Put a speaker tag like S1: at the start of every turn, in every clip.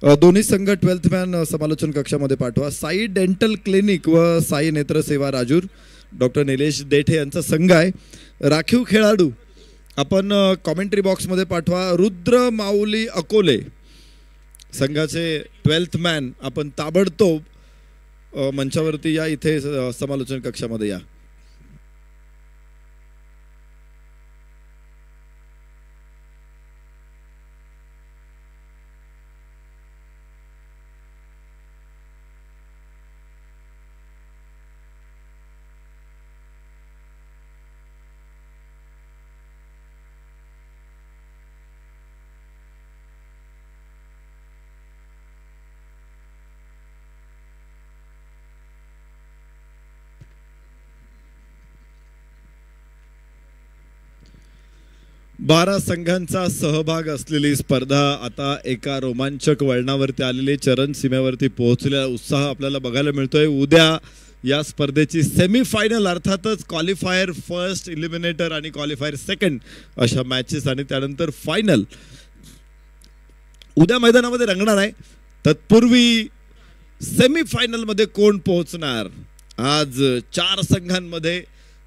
S1: दोन्ही संघ 12th man समालोचन कक्षामध्ये पाठवा. साई डेंटल क्लिनिक व साई नेत्रसेवा राजूर डॉक्टर निलेश देठे यांचा संघ आहे. राखीव खेळाडू आपण कॉमेंट्री बॉक्समध्ये पाठवा. रुद्र माऊली अकोले संघाचे 12th मॅन आपण ताबडतोब मंचावरती या, इथे समालोचन कक्षामध्ये या. बारा संघांचा सहभाग असलेली स्पर्धा आता एका रोमांचक वळणावरती आलेली, चरण सीमेवरती पोहोचलेला उत्साह आपल्याला बघायला मिळतोय. उद्या या स्पर्धेची सेमीफायनल अर्थातच क्वालिफायर फर्स्ट, इलिमिनेटर आणि क्वालिफायर सेकंड अशा मॅचेस आणि त्यानंतर फायनल उद्या मैदानामध्ये रंगणार आहे. तत्पूर्वी सेमीफायनलमध्ये कोण पोहोचणार, आज 4 संघांमध्ये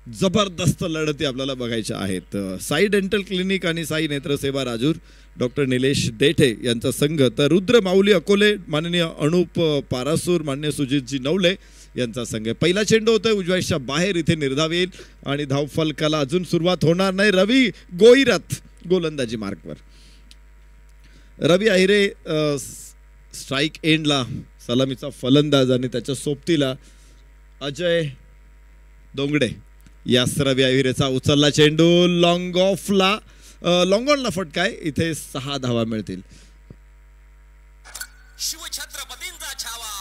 S1: जबरदस्त लढती आपल्याला बघायच्या आहेत. साई डेंटल क्लिनिक आणि साई नेत्रसेवा राजूर डॉक्टर निलेश देठे यांचा संघ, तर रुद्र माऊली अकोले माननीय अनुप पारासूर, माननीय सुजितजी नवले यांचा संघ. पहिला चेंडू होतोय उजव्याच्या बाहेर, इथे निर्धाव येईल आणि धावफलकाला अजून सुरुवात होणार नाही. रवी गोईरथ गोलंदाजी मार्कवर. रवी अहिरे स्ट्राईक एंडला सलामीचा फलंदाज आणि त्याच्या सोबतीला अजय दोंगडे. यास रवी अहिरेचा उचलला चेंडू लॉंग ऑफला, लॉंग ऑनला फटका आहे. इथे 6 धावा मिळतील.
S2: शिवछत्रपतींचा छावा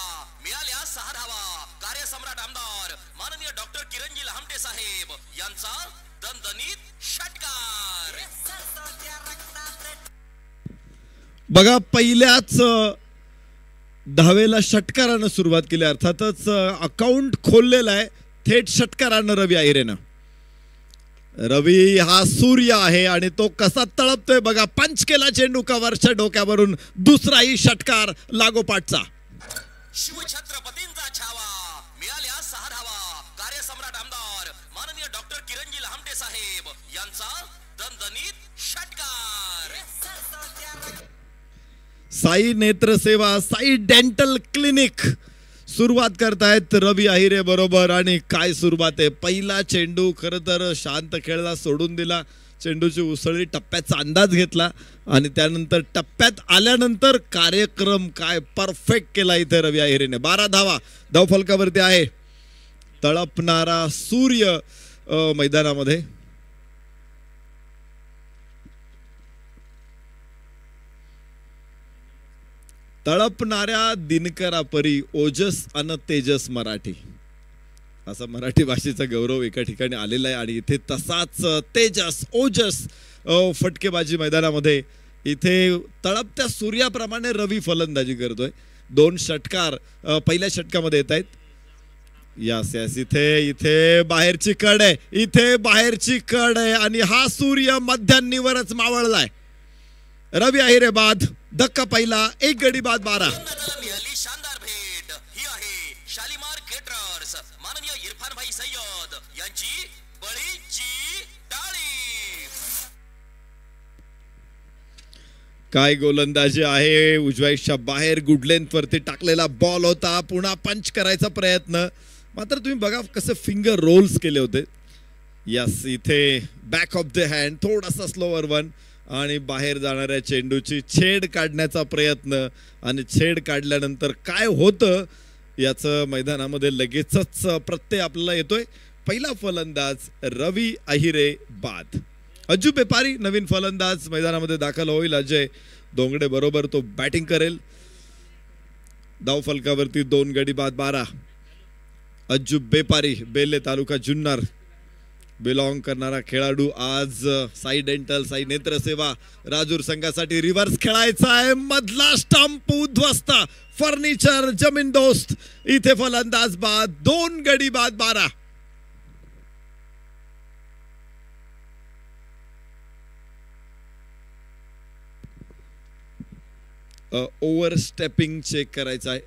S2: मिळाल्या 6 धावा. कार्यसम्राट आमदार माननीय डॉक्टर किरणजी लहामटे साहेब यांचा दणदणीत षटकार.
S1: बघा, पहिल्याच धावेला षटकारानं सुरुवात केली. अर्थातच अकाउंट खोललेलं आहे थेट षटकारानं रवी अहिरेनं. रवी हा सूर्य आहे आणि तो कसा तळपतोय बघा. पंच केला चेंडू कव्हरच्या डोक्यावरून, दुसराही षटकार लागोपाठचा.
S2: शिवछत्रपतींचा छावा मिळाल्या 6 धावा. कार्यसम्राट आमदार माननीय डॉक्टर किरणजी लहामटे साहेब यांचा दणदणीत षटकार.
S1: साई नेत्रसेवा साई डेंटल क्लिनिक सुरुवात करतायत रवी अहिरे बरोबर. आणि काय सुरुवात आहे. पहिला चेंडू खरं तर शांत खेळला, सोडून दिला. चेंडूची उसळी, टप्प्याचा अंदाज घेतला आणि त्यानंतर टप्प्यात आल्यानंतर कार्यक्रम काय परफेक्ट केला इथे रवी अहिरेने. 12 धावा धावफलकावरती आहे. तळपणारा सूर्य मैदानामध्ये. तळपणाऱ्या दिनकरापरी ओजस अन तेजस मराठी, असा मराठी भाषेचा गौरव एका ठिकाणी आलेला आहे. आणि इथे तसाच तेजस ओजस फटकेबाजी मैदानामध्ये. इथे तळपत्या सूर्याप्रमाणे रवी फलंदाजी करतोय. 2 षटकार पहिल्या षटकामध्ये येत आहेत. यास यास इथे बाहेरची कड आहे, इथे बाहेरची कड आहे आणि हा सूर्य मध्यान्नीवरच मावळलाय. रवी अहिरे बाद, धक्का पहिला, 1 गडी बाद 12.
S2: मिळाली शानदार भेट. ही आहे शालीमार केटरर्स माननीय इरफान भाई सय्यद यांची बळीची टाळी.
S1: काय गोलंदाजी आहे. उजव्याच्या बाहेर गुड लेंथ वरती टाकलेला बॉल होता. पुन्हा पंच करायचा प्रयत्न, मात्र तुम्ही बघा कसे फिंगर रोल्स केले होते. यस, इथे बॅक ऑफ द हँड, थोडासा स्लोअर वन आणि बाहेर जाणाऱ्या चेंडूची छेड काढण्याचा प्रयत्न. आणि छेड काढल्यानंतर काय होतं याचं मैदानामध्ये लगेचच प्रत्यय आपल्याला येतोय. पहिला फलंदाज रवी अहिरे बाद. अज्जू बेपारी नवीन फलंदाज मैदानामध्ये दाखल होईल. अजय दोंगडे बरोबर तो बॅटिंग करेल. धावफलकावरती 2 गडी बाद 12. अज्जू बेपारी बेले तालुका जुन्नर बिलॉंग करणारा खेळाडू. आज साई डेंटल साई नेत्रसेवा राजूर संघासाठी रिव्हर्स खेळायचा आहे. मधला स्टंप उद्ध्वस्त, फर्निचर जमीन दोस्त. इथे फलंदाज बाद, 2 गडी बाद 12. ओव्हर स्टेपिंग चेक करायचं आहे.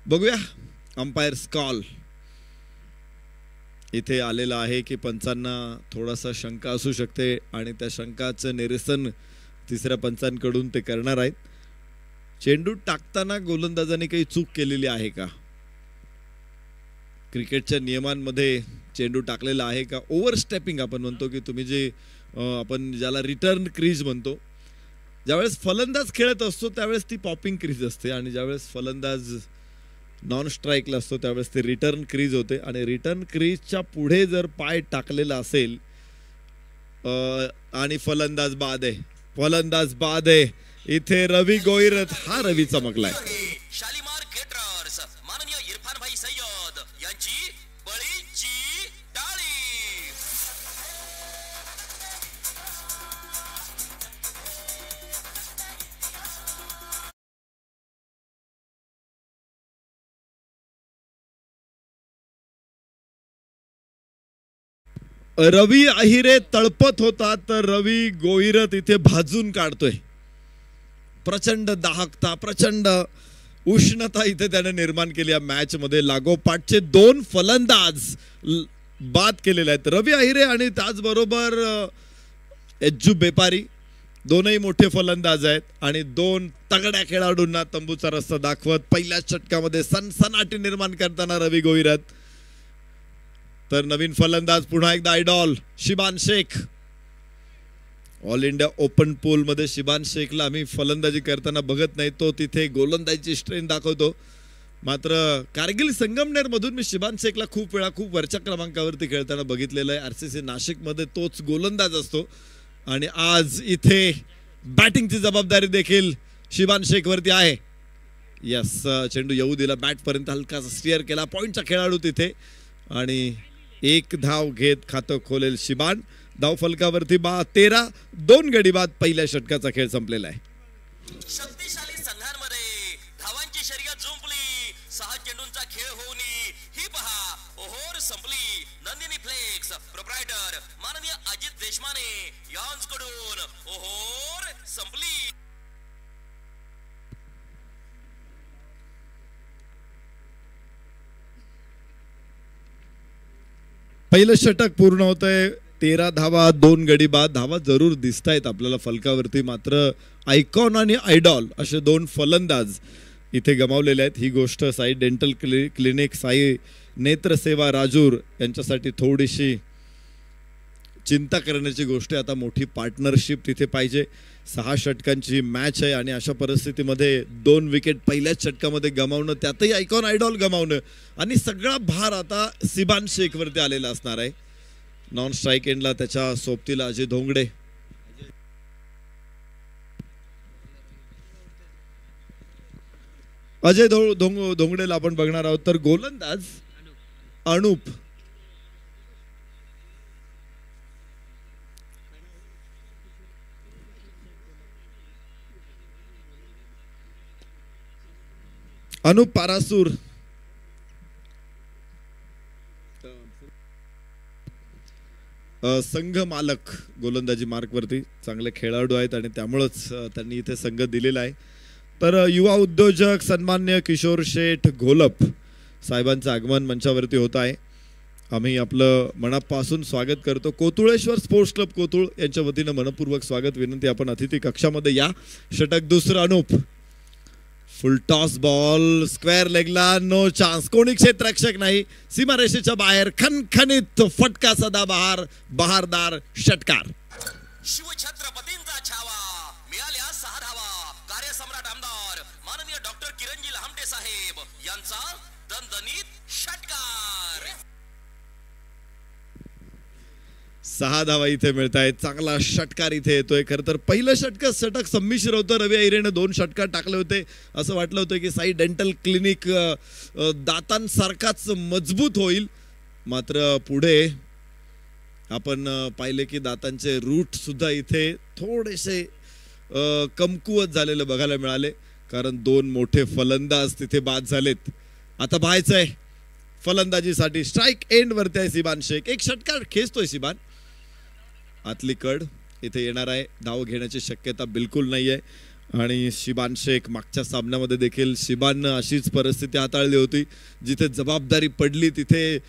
S1: बघूया अंपायर्स कॉल इथे आलेला आहे की पंचांना थोडासा शंका असू शकते आणि त्या शंकाचं निरसन तिसऱ्या पंचांकडून ते करणार आहेत. चेंडू टाकताना गोलंदाजाने काही चूक केलेली आहे का? क्रिकेटच्या नियमांमध्ये चेंडू टाकलेला आहे का? ओव्हर स्टेपिंग आपण म्हणतो की तुम्ही जे आपण ज्याला रिटर्न क्रीज म्हणतो, ज्यावेळेस फलंदाज खेळत असतो त्यावेळेस ती पॉपिंग क्रीज असते आणि ज्यावेळेस फलंदाज नॉन स्ट्राईकला असतो त्यावेळेस ते रिटर्न क्रीज होते आणि रिटर्न क्रीजच्या पुढे जर पाय टाकलेला असेल आणि फलंदाज बाद आहे इथे रवी गोईरत हा रवी चमकलाय.
S2: शालीमार केटरर्स माननीय इरफान भाई सय्यद यांची बळीची टाळी.
S1: रवी अहिरे तळपत होता तर रवी गोईरत इथे भाजून काढतोय. प्रचंड दाहकता, प्रचंड उष्णता इथे त्याने निर्माण केली या मॅच मध्ये. लागोपाठचे 2 फलंदाज बाद केलेले आहेत, रवी अहिरे आणि त्याचबरोबर एज्जू बेपारी. दोनही मोठे फलंदाज आहेत आणि 2 तगड्या खेळाडूंना तंबूचा रस्ता दाखवत पहिल्या षटकामध्ये सनसनाटी निर्माण करताना रवी गोईरत. तर नवीन फलंदाज पुन्हा एकदा idol Shiban Shaikh. All India open pool मध्ये शिबान शेखला आम्ही फलंदाजी करताना बघत नाही, तो तिथे गोलंदाजीची स्ट्रेंथ दाखवतो. मात्र कारगिल संगमनेर मधून मी शिबान शेखला खूप वेळा खूप वरच्या क्रमांकावरती खेळताना बघितलेलं आहे. RCC नाशिक मध्ये तोच गोलंदाज असतो आणि आज इथे बॅटिंगची जबाबदारी देखील शिबान शेख वरती आहे. यस, चेंडू येऊ दिला बॅट पर्यंत, हलकासा स्टिअर केला, पॉइंटचा खेळाडू तिथे आणि 1 धाव घेत खातं खोलेल शिबान. धाव फलकावरती 13, 2 गडी बाद. पहिल्या षटकाचा खेळ संपलेला आहे.
S2: शक्तिशाली संघांमध्ये धावांची शर्यत जुंपली. 6 चेंडूंचा खेळ होऊन ही पहा ओहोर संपली. नंदिनी फ्लेक्स प्रोप्रायटर माननीय अजित देशमाने यांच्याकडून ओहोर संपली.
S1: पहिलं षटक पूर्ण होतंय. 13 धावा, 2 गडी बाद. धावा जरूर दिसत आहेत आपल्याला फलकावरती, मात्र आयकॉन आणि आयडॉल असे 2 फलंदाज इथे गमावलेले आहेत. ही गोष्ट साई डेंटल क्लिनिक, साई नेत्रसेवा राजूर यांच्यासाठी थोडीशी चिंता करण्याची गोष्ट आहे. आता मोठी पार्टनरशिप तिथे पाहिजे. 6 षटकांची मॅच आहे आणि अशा परिस्थितीमध्ये 2 विकेट पहिल्याच षटकामध्ये गमावणं, त्यातही आयकॉन आयडॉल गमावणं आणि सगळा भार आता शिबान शेख वरती आलेला असणार आहे. नॉन स्ट्राईक एंडला त्याच्या सोबतीला अजय धोंगडे. अजय धोंगडेला आपण बघणार आहोत. तर गोलंदाज अनुप. अनुप पारासूर संघ मालक गोलंदाजी मार्क वरती चांगले खेळाडू आहेत आणि त्यामुळेच त्यांनी इथे संघ दिलेला आहे. तर युवा उद्योजक सन्मान्य किशोर शेठ घोलप साहेबांचं आगमन मंचावरती होत आहे. आम्ही आपलं मनापासून स्वागत करतो. कोतुळेश्वर स्पोर्ट्स क्लब कोतुळ यांच्या वतीनं मनपूर्वक स्वागत विनंती. आपण अतिथी कक्षामध्ये या. षटक दुसरं Anup. Full toss ball square लेगला, नो चान्स, कोणी क्षेत्ररक्षक नाही. सीमारेषेच्या बाहेर खणखणीत फटका सदा बहारदार षटकार.
S2: शिवछत्रपतींचा छावा मिळाल्या 6 धावा. कार्यसम्राट आमदार माननीय डॉक्टर किरणजी लहामटे साहेब यांचा दणदणीत षटकार.
S1: 6 धावा इथे मिळत आहेत. चांगला षटकार इथे येतोय. खरं तर पहिलं षटक संमिश्र होतं. रवी अहिरेने 2 षटकार टाकले होते. असं वाटलं होतं की साई डेंटल क्लिनिक दातांसारखाच मजबूत होईल, मात्र पुढे आपण पाहिले की दातांचे रूट सुद्धा इथे थोडेसे कमकुवत झालेले बघायला मिळाले, कारण 2 मोठे फलंदाज तिथे बाद झालेत. आता पाहायचंय फलंदाजीसाठी स्ट्राईक एंड वरती आहे शिबान शेख. 1 षटकार खेचतोय शिबान. आतली कड इथे येणार आहे. धाव घेण्याची शक्यता बिलकुल नाही आहे आणि शिबान शेख मागच्या सामन्यामध्ये देखील शिबाननं अशीच परिस्थिती हाताळली होती. जिथे जबाबदारी पडली तिथे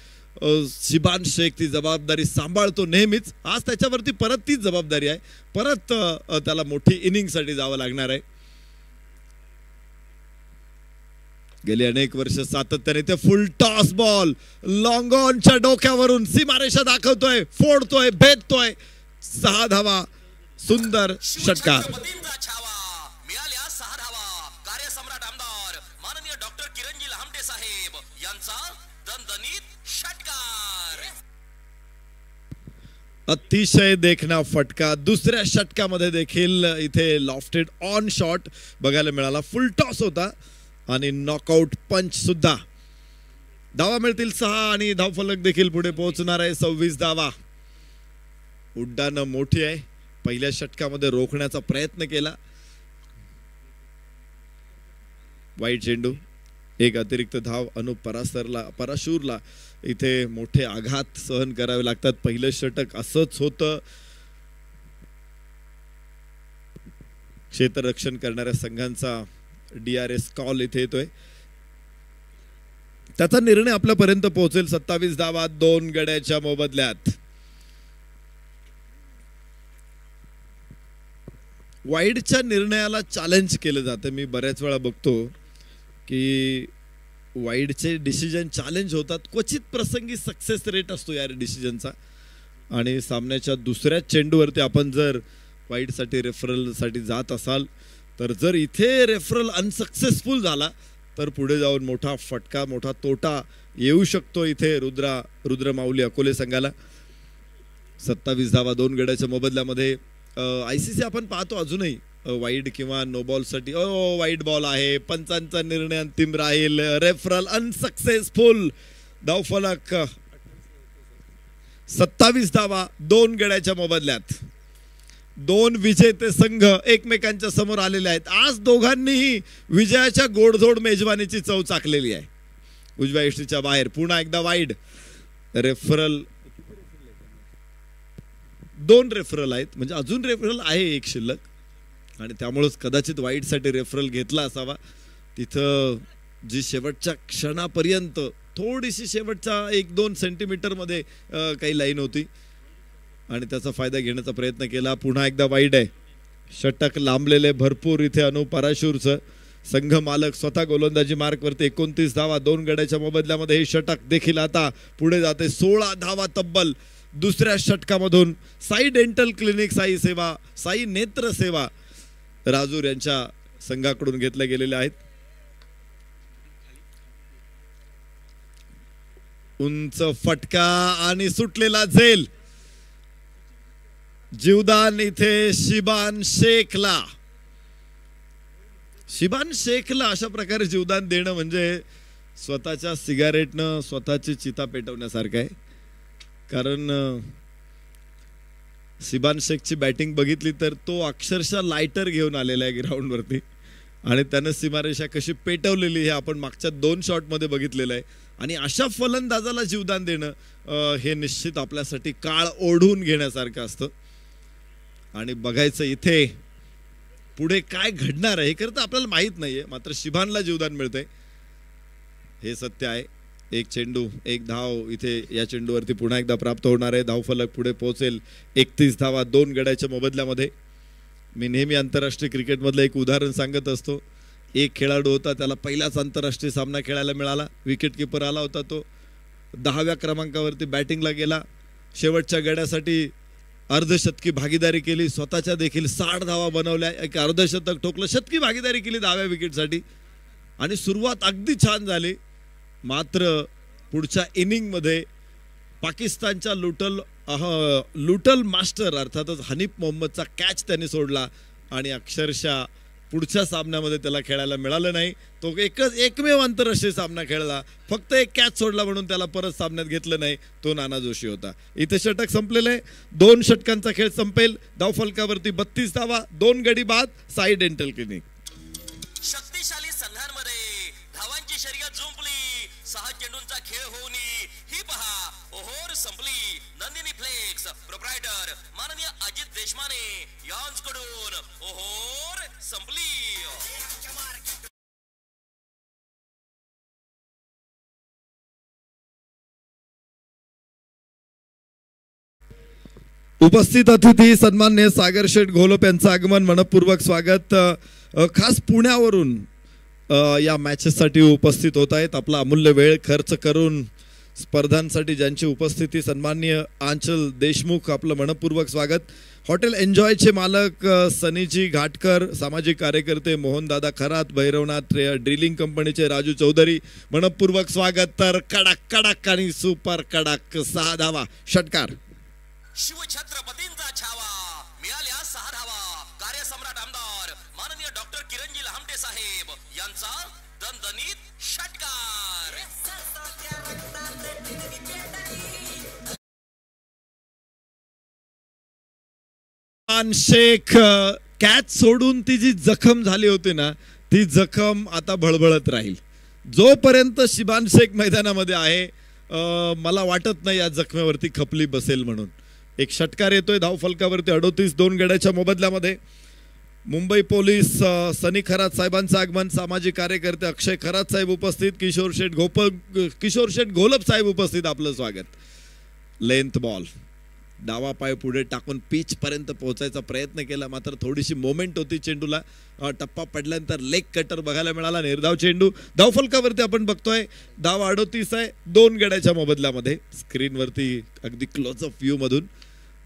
S1: शिबान शेख ती जबाबदारी सांभाळतो नेहमीच. आज त्याच्यावरती परत तीच जबाबदारी आहे. परत त्याला मोठी इनिंगसाठी जावं लागणार आहे. गेली अनेक वर्ष सातत्याने ते फुल टॉस बॉल लॉंग ऑनच्या डोक्यावरून सीमारेषा दाखवतोय, फोडतोय, भेदतोय. 6 धावा, सुंदर षटकार.
S2: मिळाल्या 6 धावा. कार्यसम्राट आमदार माननीय डॉक्टर किरणजी लहामटे साहेब यांचा दणदणीत षटकार.
S1: अतिशय देखणा फटका. दुसऱ्या षटकामध्ये देखील इथे लॉफ्टेड ऑन शॉट बघायला मिळाला. फुल टॉस होता आणि नॉकआउट पंच सुद्धा. धावा मिळतील 6 आणि धावफलक देखील पुढे पोहोचणार आहे. 26 धावा. उड्डाण मोठी आहे. पहिल्या षटकामध्ये रोखण्याचा प्रयत्न केला. वाईट चेंडू. एक अतिरिक्त धाव. अनुप पराशूरला इथे मोठे आघात सहन करावे लागतात. पहिलं षटक असंच होतं. क्षेत्ररक्षण करणाऱ्या संघांचा DRS कॉल इथे येतोय. त्याचा निर्णय आपल्यापर्यंत पोहोचेल. 27 धावा 2 गड्याच्या मोबदल्यात. वाईडच्या निर्णयाला चॅलेंज केलं जातं. मी बऱ्याच वेळा बघतो की वाईडचे डिसिजन चॅलेंज होतात. क्वचित प्रसंगी सक्सेस रेट असतो या डिसिजनचा. आणि सामन्याच्या दुसऱ्या चेंडूवरती आपण जर वाईडसाठी रेफरलसाठी जात असाल तर जर इथे रेफरल अनसक्सेसफुल झाला तर पुढे जाऊन मोठा फटका, मोठा तोटा येऊ शकतो इथे रुद्रमाऊली अकोले संघाला. 27 धावा 2 गड्याच्या मोबदल्यामध्ये. ICC आपण पाहतो अजूनही वाईड किंवा नो बॉलसाठी वाईड बॉल आहे. पंचांचा निर्णय अंतिम राहील. Referral unsuccessful. धावफलक 27 धावा 2 गड्याच्या मोबदल्यात. 2 विजेते संघ एकमेकांच्या समोर आलेले आहेत. आज दोघांनीही विजयाच्या गोडधोड मेजवानीची चव चाकलेली आहे. उजव्या यष्टीच्या बाहेर पुन्हा एकदा वाईड. रेफरल 2 रेफरल आहेत. म्हणजे अजून रेफरल आहे एक शिल्लक आणि त्यामुळेच कदाचित वाईडसाठी रेफरल घेतला असावा. तिथं जी शेवटच्या क्षणापर्यंत थोडीशी शेवटच्या 1-2 सेंटीमीटरमध्ये काही लाईन होती आणि त्याचा फायदा घेण्याचा प्रयत्न केला. पुन्हा एकदा वाईड आहे. षटक लांबलेले भरपूर इथे अनुप पराशूरचं. संघ मालक स्वतः गोलंदाजी मार्कवरती. 29 धावा 2 गड्याच्या मोबदल्यामध्ये हे षटक देखील आता पुढे जाते. 16 धावा तब्बल दुसऱ्या षटकामधून. साई डेंटल क्लिनिक, साई सेवा, साई नेत्र सेवा राजूर यांच्या संघाकडून घेतल्या गेलेल्या आहेत. उंच फटका आणि सुटलेला झेल. जीवदान इथे शिबान शेखला. शिबान शेखला अशा प्रकारे जीवदान देणं म्हणजे स्वतःच्या सिगारेटनं स्वतःची चिता पेटवण्यासारखं आहे. कारण शिबान शेखची बॅटिंग बघितली तर तो अक्षरशः लायटर घेऊन आलेला आहे ग्राउंडवरती आणि त्यानं सीमारेषा कशी पेटवलेली हे आपण मागच्या 2 शॉटमध्ये बघितलेलं आहे. आणि अशा फलंदाजाला जीवदान देणं हे निश्चित आपल्यासाठी काळ ओढून घेण्यासारखं असतं. आणि बघायचं इथे पुढे काय घडणार आहे हे खरं तर आपल्याला माहित नाहीये. मात्र शिबानला जीवदान मिळतंय हे सत्य आहे. 1 चेंडू 1 धाव इथे या चेंडूवरती पुन्हा एकदा प्राप्त होणार आहे. धावफलक पुढे पोहोचेल. 31 धावा 2 गड्याच्या मोबदल्यामध्ये. मी नेहमी आंतरराष्ट्रीय क्रिकेटमधलं एक उदाहरण सांगत असतो. एक खेळाडू होता, त्याला पहिलाच आंतरराष्ट्रीय सामना खेळायला मिळाला. विकेट किपर आला होता. तो 10व्या क्रमांकावरती बॅटिंगला गेला. शेवटच्या गड्यासाठी अर्धशतकी भागीदारी केली. स्वतःच्या देखील 60 धावा बनवल्या. एक अर्धशतक ठोकलं. शतकी भागीदारी केली 10व्या विकेटसाठी आणि सुरुवात अगदी छान झाली. मात्र पुढच्या इनिंगमध्ये पाकिस्तानच्या लुटल मास्टर अर्थातच हनीफ मोहम्मदचा कॅच त्यांनी सोडला आणि अक्षरशः पुढच्या सामन्यामध्ये त्याला खेळायला मिळालं नाही. तो एकमेव आंतरराष्ट्रीय सामना खेळला. फक्त एक कॅच सोडला म्हणून त्याला परत सामन्यात घेतलं नाही. तो नाना जोशी होता. इथे षटक संपलेलं आहे. 2 षटकांचा खेळ संपेल. धावफलकावरती 32 धावा 2 गडी बाद. Sai dental clinic.
S2: शक्तिशाली संघांमध्ये धावांची शर्यत जुंपली. 6 चेंडूंचा खेळ होऊन ही पहा ओहोर संपली. नंदिनी फ्लेक्स प्रोप्रायटर माननीय अजित देशमाने यांच्याकडून ओहोर संपली.
S1: उपस्थित अतिथी सन्माननीय सागर शेठ घोलप यांचं आगमन मनपूर्वक स्वागत. खास पुण्यावरून या मॅचेससाठी उपस्थित होत आहेत. आपला अमूल्य वेळ खर्च करून स्पर्धांसाठी ज्यांची उपस्थिती सन्माननीय आंचल देशमुख आपलं मनपूर्वक स्वागत. हॉटेल एन्जॉयचे मालक सनीजी घाटकर, सामाजिक कार्यकर्ते मोहनदादा खरात, भैरवनाथ ड्रिलिंग कंपनीचे राजू चौधरी मनपूर्वक स्वागत. तर कडक कडक आणि सुपर कडक 6 धावा षटकार.
S2: शिवछत्रपतींचा छावा मिळाल्या 6 धावा. कार्यसम्राट आमदार माननीय डॉक्टर किरणजी लहामटे साहेब यांचा दणदणीत षटकार.
S1: शेख कॅच सोडून ती जी जखम झाली होती ना, ती जखम आता भळभळत राहील जोपर्यंत शिबान शेख मैदानामध्ये आहे. मला वाटत नाही या जखमेवरती खपली बसेल म्हणून. एक षटकार येतोय धावफलकावरती 38 2 गड्याच्या मोबदल्यामध्ये. मुंबई पोलीस सनी खरात साहेबांचं आगमन, सामाजिक कार्यकर्ते अक्षय खरात साहेब उपस्थित, किशोर शेठ घोलप साहेब उपस्थित, आपलं स्वागत. लेंथ बॉल डावा पाय पुढे टाकून पिच पर्यंत पोहोचायचा प्रयत्न केला, मात्र थोडीशी मोमेंट होती चेंडूला. टप्पा पडल्यानंतर लेग कटर बघायला मिळाला. निर्धाव चेंडू धावफलकावरती आपण बघतोय. धाव 38 आहे 2 गड्याच्या मोबदल्यामध्ये. स्क्रीनवरती अगदी क्लोजअप व्ह्यू मधून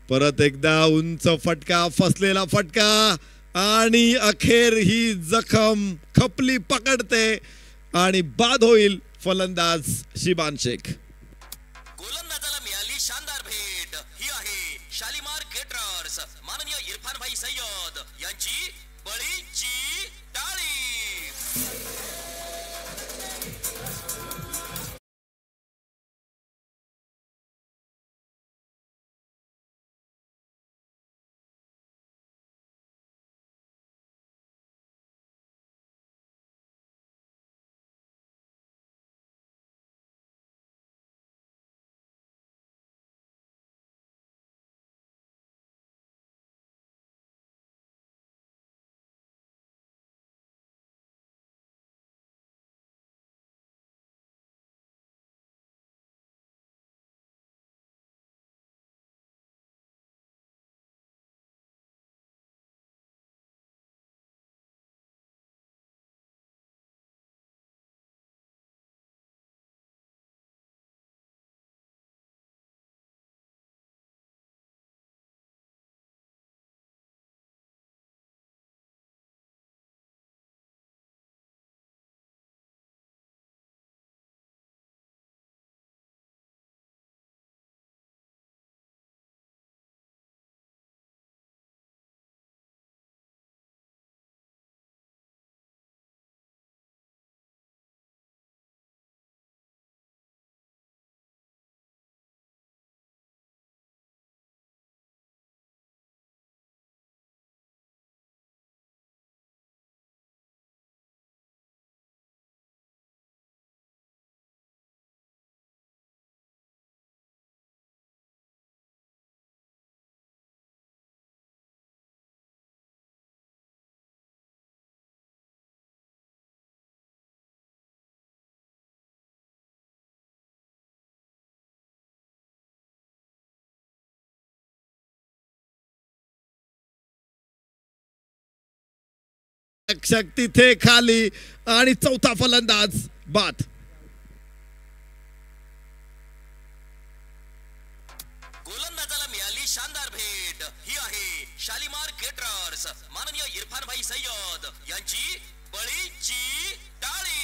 S1: परत एकदा उंच फटका, फसलेला फटका आणि अखेर ही जखम खपली पकडते आणि बाद होईल फलंदाज शिबान शेख.
S2: गोलंदाजाला मिळाली शानदार भेट. ही आहे शालीमार केटरर्स माननीय इरफान भाई सय्यद यांची बळीची टाळी.
S1: रक्षक तिथे खाली आणि चौथा फलंदाज बाद.
S2: गोलंदाजाला मिळाली शानदार भेट. ही आहे शालीमार केटरर्स माननीय इरफान भाई सय्यद यांची बळीची टाळी.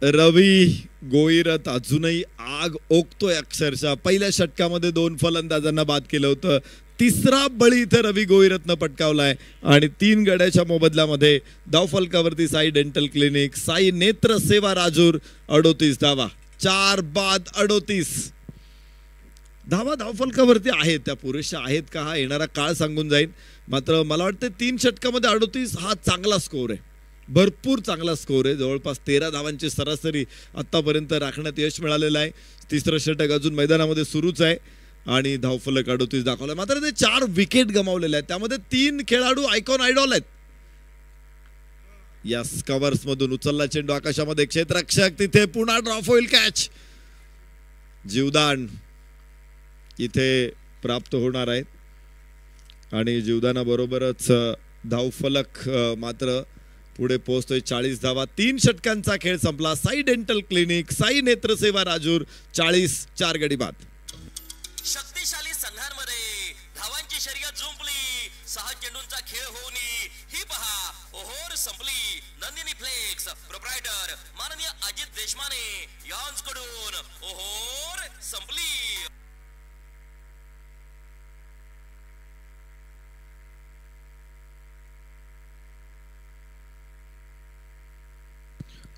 S1: रवी गोईरत अजूनही आग ओकतोय अक्षरशः. पहिल्या षटकामध्ये 2 फलंदाजांना बाद केलं होतं. तिसरा बळी इथे रवी गोईरतनं पटकावलाय आणि 3 गड्याच्या मोबदल्यामध्ये धावफलकावरती साई डेंटल क्लिनिक, साई नेत्र सेवा राजूर 38 धावा. 4 बाद 38. धावा धावफलकावरती आहेत, त्या पुरेशा आहेत का हा येणारा काळ सांगून जाईल. मात्र मला वाटतं 3 षटकामध्ये 38 हा चांगला स्कोर आहे, भरपूर चांगला स्कोर आहे. जवळपास 13 धावांची सरासरी आतापर्यंत राखण्यात यश मिळालेलं आहे. तिसरं षटक अजून मैदानामध्ये सुरूच आहे आणि धावफलक 38 दाखवला. मात्र ते 4 विकेट गमावलेले आहेत, त्यामध्ये 3 खेळाडू आयकॉन आयडॉल आहेत. या कव्हर्स मधून उचलला चेंडू आकाशामध्ये, क्षेत्ररक्षक तिथे पुन्हा ड्रॉप होईल, कॅच जीवदान इथे प्राप्त होणार आहे आणि जीवदानाबरोबरच धावफलक मात्र पुढे पोहोचतोय. 40 धावा, 3 षटकांचा खेळ संपला. साई डेंटल क्लिनिक, साई नेत्रसेवा राजूर 40, 4 गडी बाद.
S2: शक्तिशाली संघांमध्ये धावांची शर्यत जुंपली, 6 चेंडूंचा खेळ होऊन ही पहा ओहोर संपली. नंदिनी फ्लेक्स प्रोप्रायटर माननीय अजित देशमाने यांच्याकडून ओहोर संपली.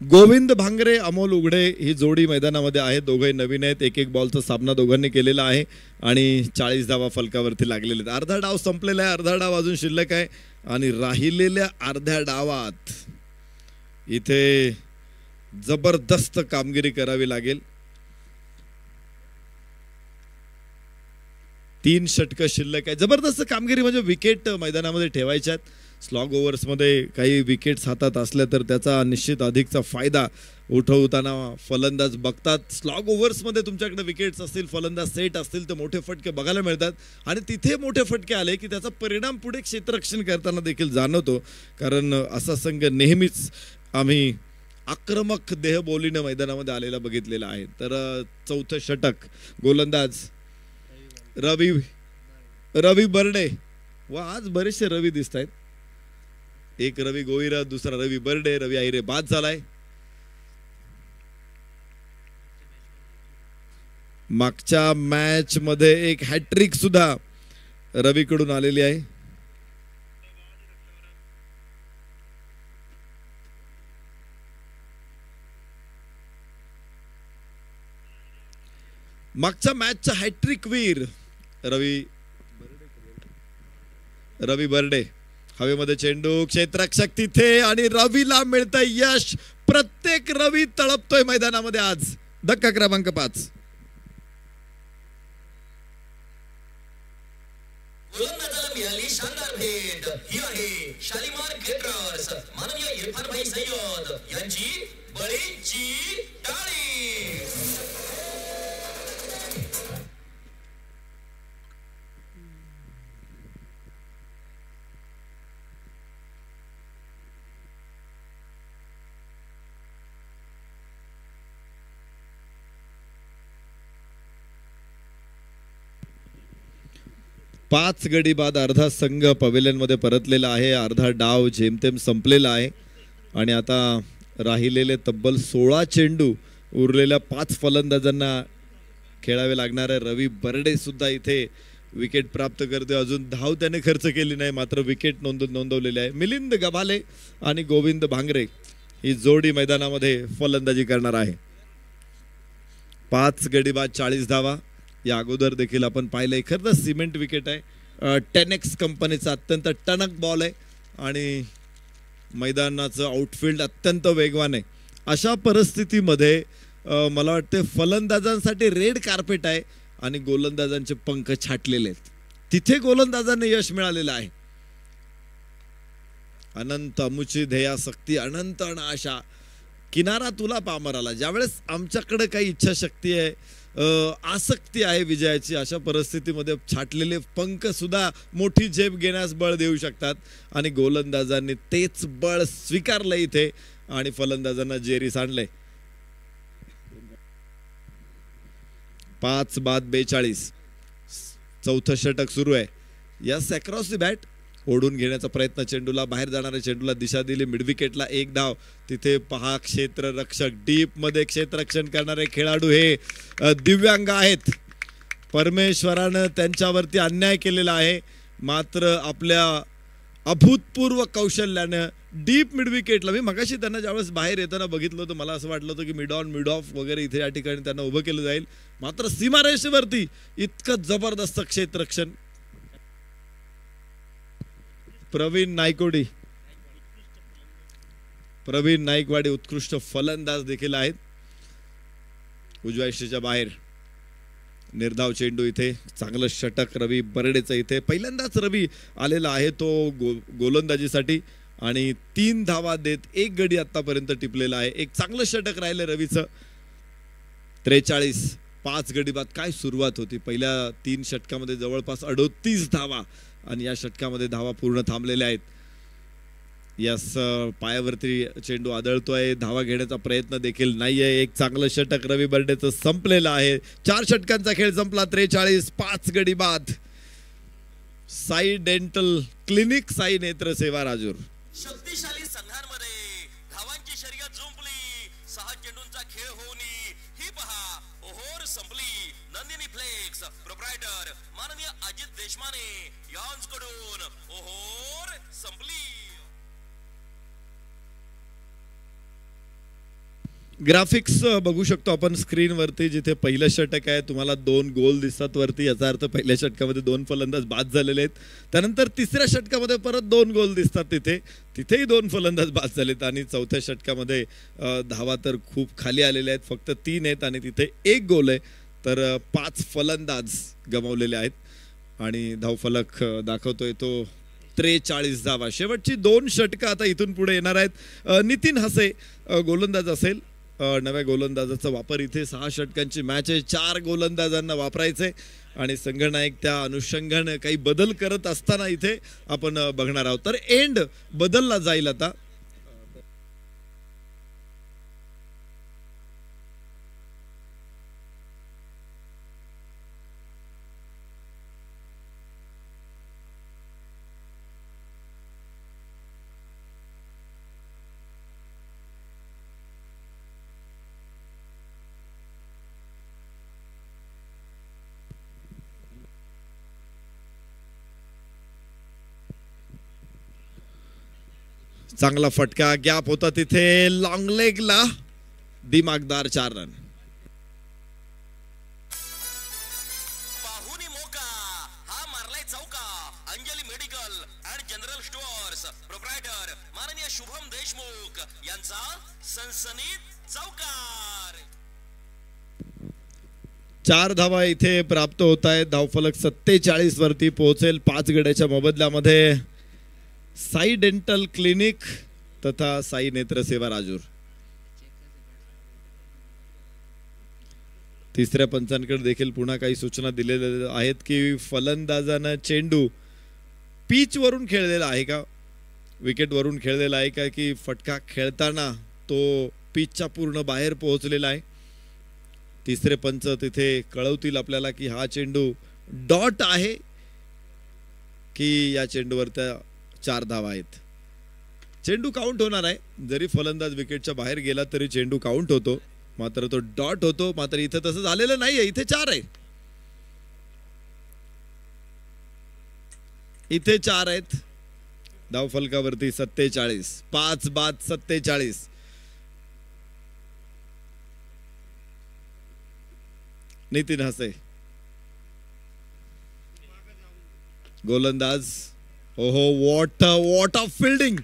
S1: गोविंद भांगरे, अमोल उघडे ही जोडी मैदानामध्ये आहे. दोघे नवीन आहेत. 1-1 बॉलचा सामना दोघांनी केलेला आहे आणि 40 धावा फलकावरती लागलेले आहेत. अर्धा डाव संपलेला आहे, अर्धा डाव अजून शिल्लक आहे आणि राहिलेल्या अर्ध्या डावात इथे जबरदस्त कामगिरी करावी लागेल. 3 षटकं शिल्लक आहे. जबरदस्त कामगिरी म्हणजे विकेट मैदानामध्ये ठेवायच्यात. स्लॉग ओव्हर्समध्ये काही विकेट्स हातात असल्या तर त्याचा निश्चित अधिकचा फायदा उठवताना फलंदाज बघतात. स्लॉग ओव्हर्समध्ये तुमच्याकडे विकेट्स असतील, फलंदाज सेट असतील तर मोठे फटके बघायला मिळतात आणि तिथे मोठे फटके आले की त्याचा परिणाम पुढे क्षेत्ररक्षण करताना देखील जाणवतो. कारण असा संघ नेहमीच आम्ही आक्रमक देहबोलीने मैदानामध्ये आलेला बघितलेला आहे. तर चौथं षटक, गोलंदाज रवी बर्डे व आज बरेचसे रवी दिसत आहेत. एक रवी गोईरा, दुसरा रवी बर्डे, रवी आहिरे बाद झालाय. मागच्या मॅच मध्ये एक हॅट्रिक सुद्धा रवीकडून आलेली आहे. मागच्या मॅचचा हॅट्रिक वीर रवी बर्डे. हवेमध्ये चेंडू, क्षेत्ररक्षक तिथे आणि रवीला मिळतंय यश. प्रत्येक रवी तळपतोय मैदानामध्ये आज. धक्का क्रमांक 5.
S2: गोलंदाजाला मिळाली शानदार भेट. ही आहे शालिमार गेटर्स माननीय इरफान भाई सय्यद यांची बळीची टाळी.
S1: 5 गडी बाद. अर्धा संघ पवेलियन मध्ये परतलेला आहे. अर्धा डाव जेमतेम संपलेला आहे आणि आता राहिलेले तब्बल 16 चेंडू उरलेल्या 5 फलंदाजांना खेळावे लागणार आहे. रवी बर्डे सुद्धा इथे विकेट प्राप्त करतोय. अजून धाव त्याने खर्च केली नाही, मात्र विकेट नोंदवलेली आहे. मिलिंद गभाले आणि गोविंद भांगरे ही जोडी मैदानामध्ये फलंदाजी करणार आहे. 5 गडी बाद, 40 धावा. या अगोदर देखील आपण पाहिलंय. खरं तर सिमेंट विकेट आहे. 10X कंपनीचा अत्यंत टणक बॉल आहे आणि मैदानाचं आउटफील्ड अत्यंत वेगवान आहे. अशा परिस्थितीमध्ये मला वाटते फलंदाजांसाठी रेड कार्पेट आहे आणि गोलंदाजांचे पंख छाटलेले आहेत. तिथे गोलंदाजांना यश मिळालेलं आहे. अनंत अमुची ध्येयाशक्ती, अनंत आशा, किनारा तुला पामराला. ज्यावेळेस आमच्याकडे काही इच्छाशक्ती आहे, आसक्ती आहे विजयाची, अशा परिस्थितीमध्ये छाटलेले पंख सुद्धा मोठी झेप घेण्यास बळ देऊ शकतात आणि गोलंदाजांनी तेच बळ स्वीकारलं इथे आणि फलंदाजांना जेरीस आणलंय. 5 बाद 42. चौथं षटक सुरू आहे. यस, अक्रॉस द बॅट ओढून घेण्याचा प्रयत्न, चेंडूला बाहेर जाणाऱ्या चेंडूला दिशा दिली. मिड विकेटला 1 धाव. तिथे पहा क्षेत्ररक्षक, डीप मध्ये क्षेत्ररक्षण करणारे खेळाडू हे दिव्यांग आहेत. परमेश्वरानं त्यांच्यावरती अन्याय केलेला आहे, मात्र आपल्या अभूतपूर्व कौशल्यानं डीप मिड विकेटला, मी मगाशी त्यांना ज्यावेळेस बाहेर येताना बघितलं होतं मला असं वाटलं होतं की मिड ऑन मिड ऑफ वगैरे इथे या ठिकाणी त्यांना उभं केलं जाईल, मात्र सीमारेषेवरती इतकं जबरदस्त क्षेत्ररक्षण. प्रवीण नाईकवाडी उत्कृष्ट फलंदाज देखील आहेत. उजव्या यष्टीच्या बाहेर निर्धाव चेंडू, इथे चांगलं षटक रवी बर्डेचं. इथे पहिल्यांदाच रवी आलेला आहे तो गोलंदाजीसाठी आणि 3 धावा देत 1 गडी आतापर्यंत टिपलेला आहे. एक चांगलं षटक राहिलं रवीचं. 43 5 गडी बाद. काय सुरुवात होती पहिल्या 3 षटकामध्ये, जवळपास 38 धावा आणि या षटकामध्ये धावा पूर्ण थांबलेल्या आहेत. यास पायावरती चेंडू आदळतोय, धावा घेण्याचा प्रयत्न देखील नाहीये. एक चांगलं षटक रवी बर्डेचं संपलेलं आहे. 4 षटकांचा खेळ संपला. 43 5 गडी बाद. साई डेंटल क्लिनिक, साई नेत्र सेवा राजूर.
S2: शक्तिशाली संघांमध्ये धावांची शर्यत जुंपली. 6 चेंडूंचा खेळ होऊन ही पहा ओहोर संपली. नंदिनी फ्लेक्स प्रोप्रायटर माननीय अजित देशमाने यांकडून ओहोर संपली.
S1: ग्राफिक्स बघू शकतो आपण स्क्रीनवरती, जिथे पहिलं षटक आहे तुम्हाला 2 गोल दिसतात वरती, याचा अर्थ पहिल्या षटकामध्ये 2 फलंदाज बाद झालेले आहेत. त्यानंतर तिसऱ्या षटकामध्ये परत 2 गोल दिसतात, तिथेही 2 फलंदाज बाद झालेत आणि चौथ्या षटकामध्ये धावा तर खूप खाली आलेल्या आहेत, फक्त 3 आहेत आणि तिथे 1 गोल आहे. तर 5 फलंदाज गमावलेले आहेत आणि धावफलक दाखवतोय तो 43 धावा. शेवटची 2 षटकं आता इथून पुढे येणार आहेत. नितीन हसे गोलंदाज असेल. नव्या गोलंदाजाचा वापर, इथे 6 षटकांची मॅच आहे, 4 गोलंदाजांना वापरायचे आणि संघनायक त्या अनुषंगाने काही बदल करत असताना इथे आपण बघणार आहोत. तर एंड बदलला जाईल आता. चांगला फटका, गॅप होता तिथे, लॉंग लेगला दिमागदार 4 रन.
S2: पाहुनी मोका हा मारलाय चौका. Anjali medical and general stores proprietor माननीय शुभम देशमुख यांचा सनसनीत चौकार.
S1: 4 धावा इथे प्राप्त होत आहेत. धावफलक 47 वरती पोहोचेल. 5 गड्याच्या मोबदल्यामध्ये साई डेंटल क्लिनिक तथा साई नेत्र सेवा राजूर. तिसऱ्या पंचांकडे देखील पुन्हा काही सूचना दिलेल्या आहेत की फलंदाजानं चेंडू पिच वरून खेळलेला आहे का, विकेट वरून खेळलेला आहे का, की फटका खेळताना तो पिचच्या पूर्ण बाहेर पोहोचलेला आहे. तिसरे पंच तिथे कळवतील आपल्याला की हा चेंडू डॉट आहे की या चेंडूवर त्या 4 धावा आहेत. चेंडू काउंट होणार आहे. जरी फलंदाज विकेटच्या बाहेर गेला तरी चेंडू काउंट होतो, मात्र तो डॉट होतो. मात्र इथे तसं झालेलं नाहीये. इथे 4 आहे, इथे 4 आहेत. धावफलकावरती 47, 5 बाद 47. नितीन हसे गोलंदाज. ओहो, वॉट ऑफ फिल्डिंग.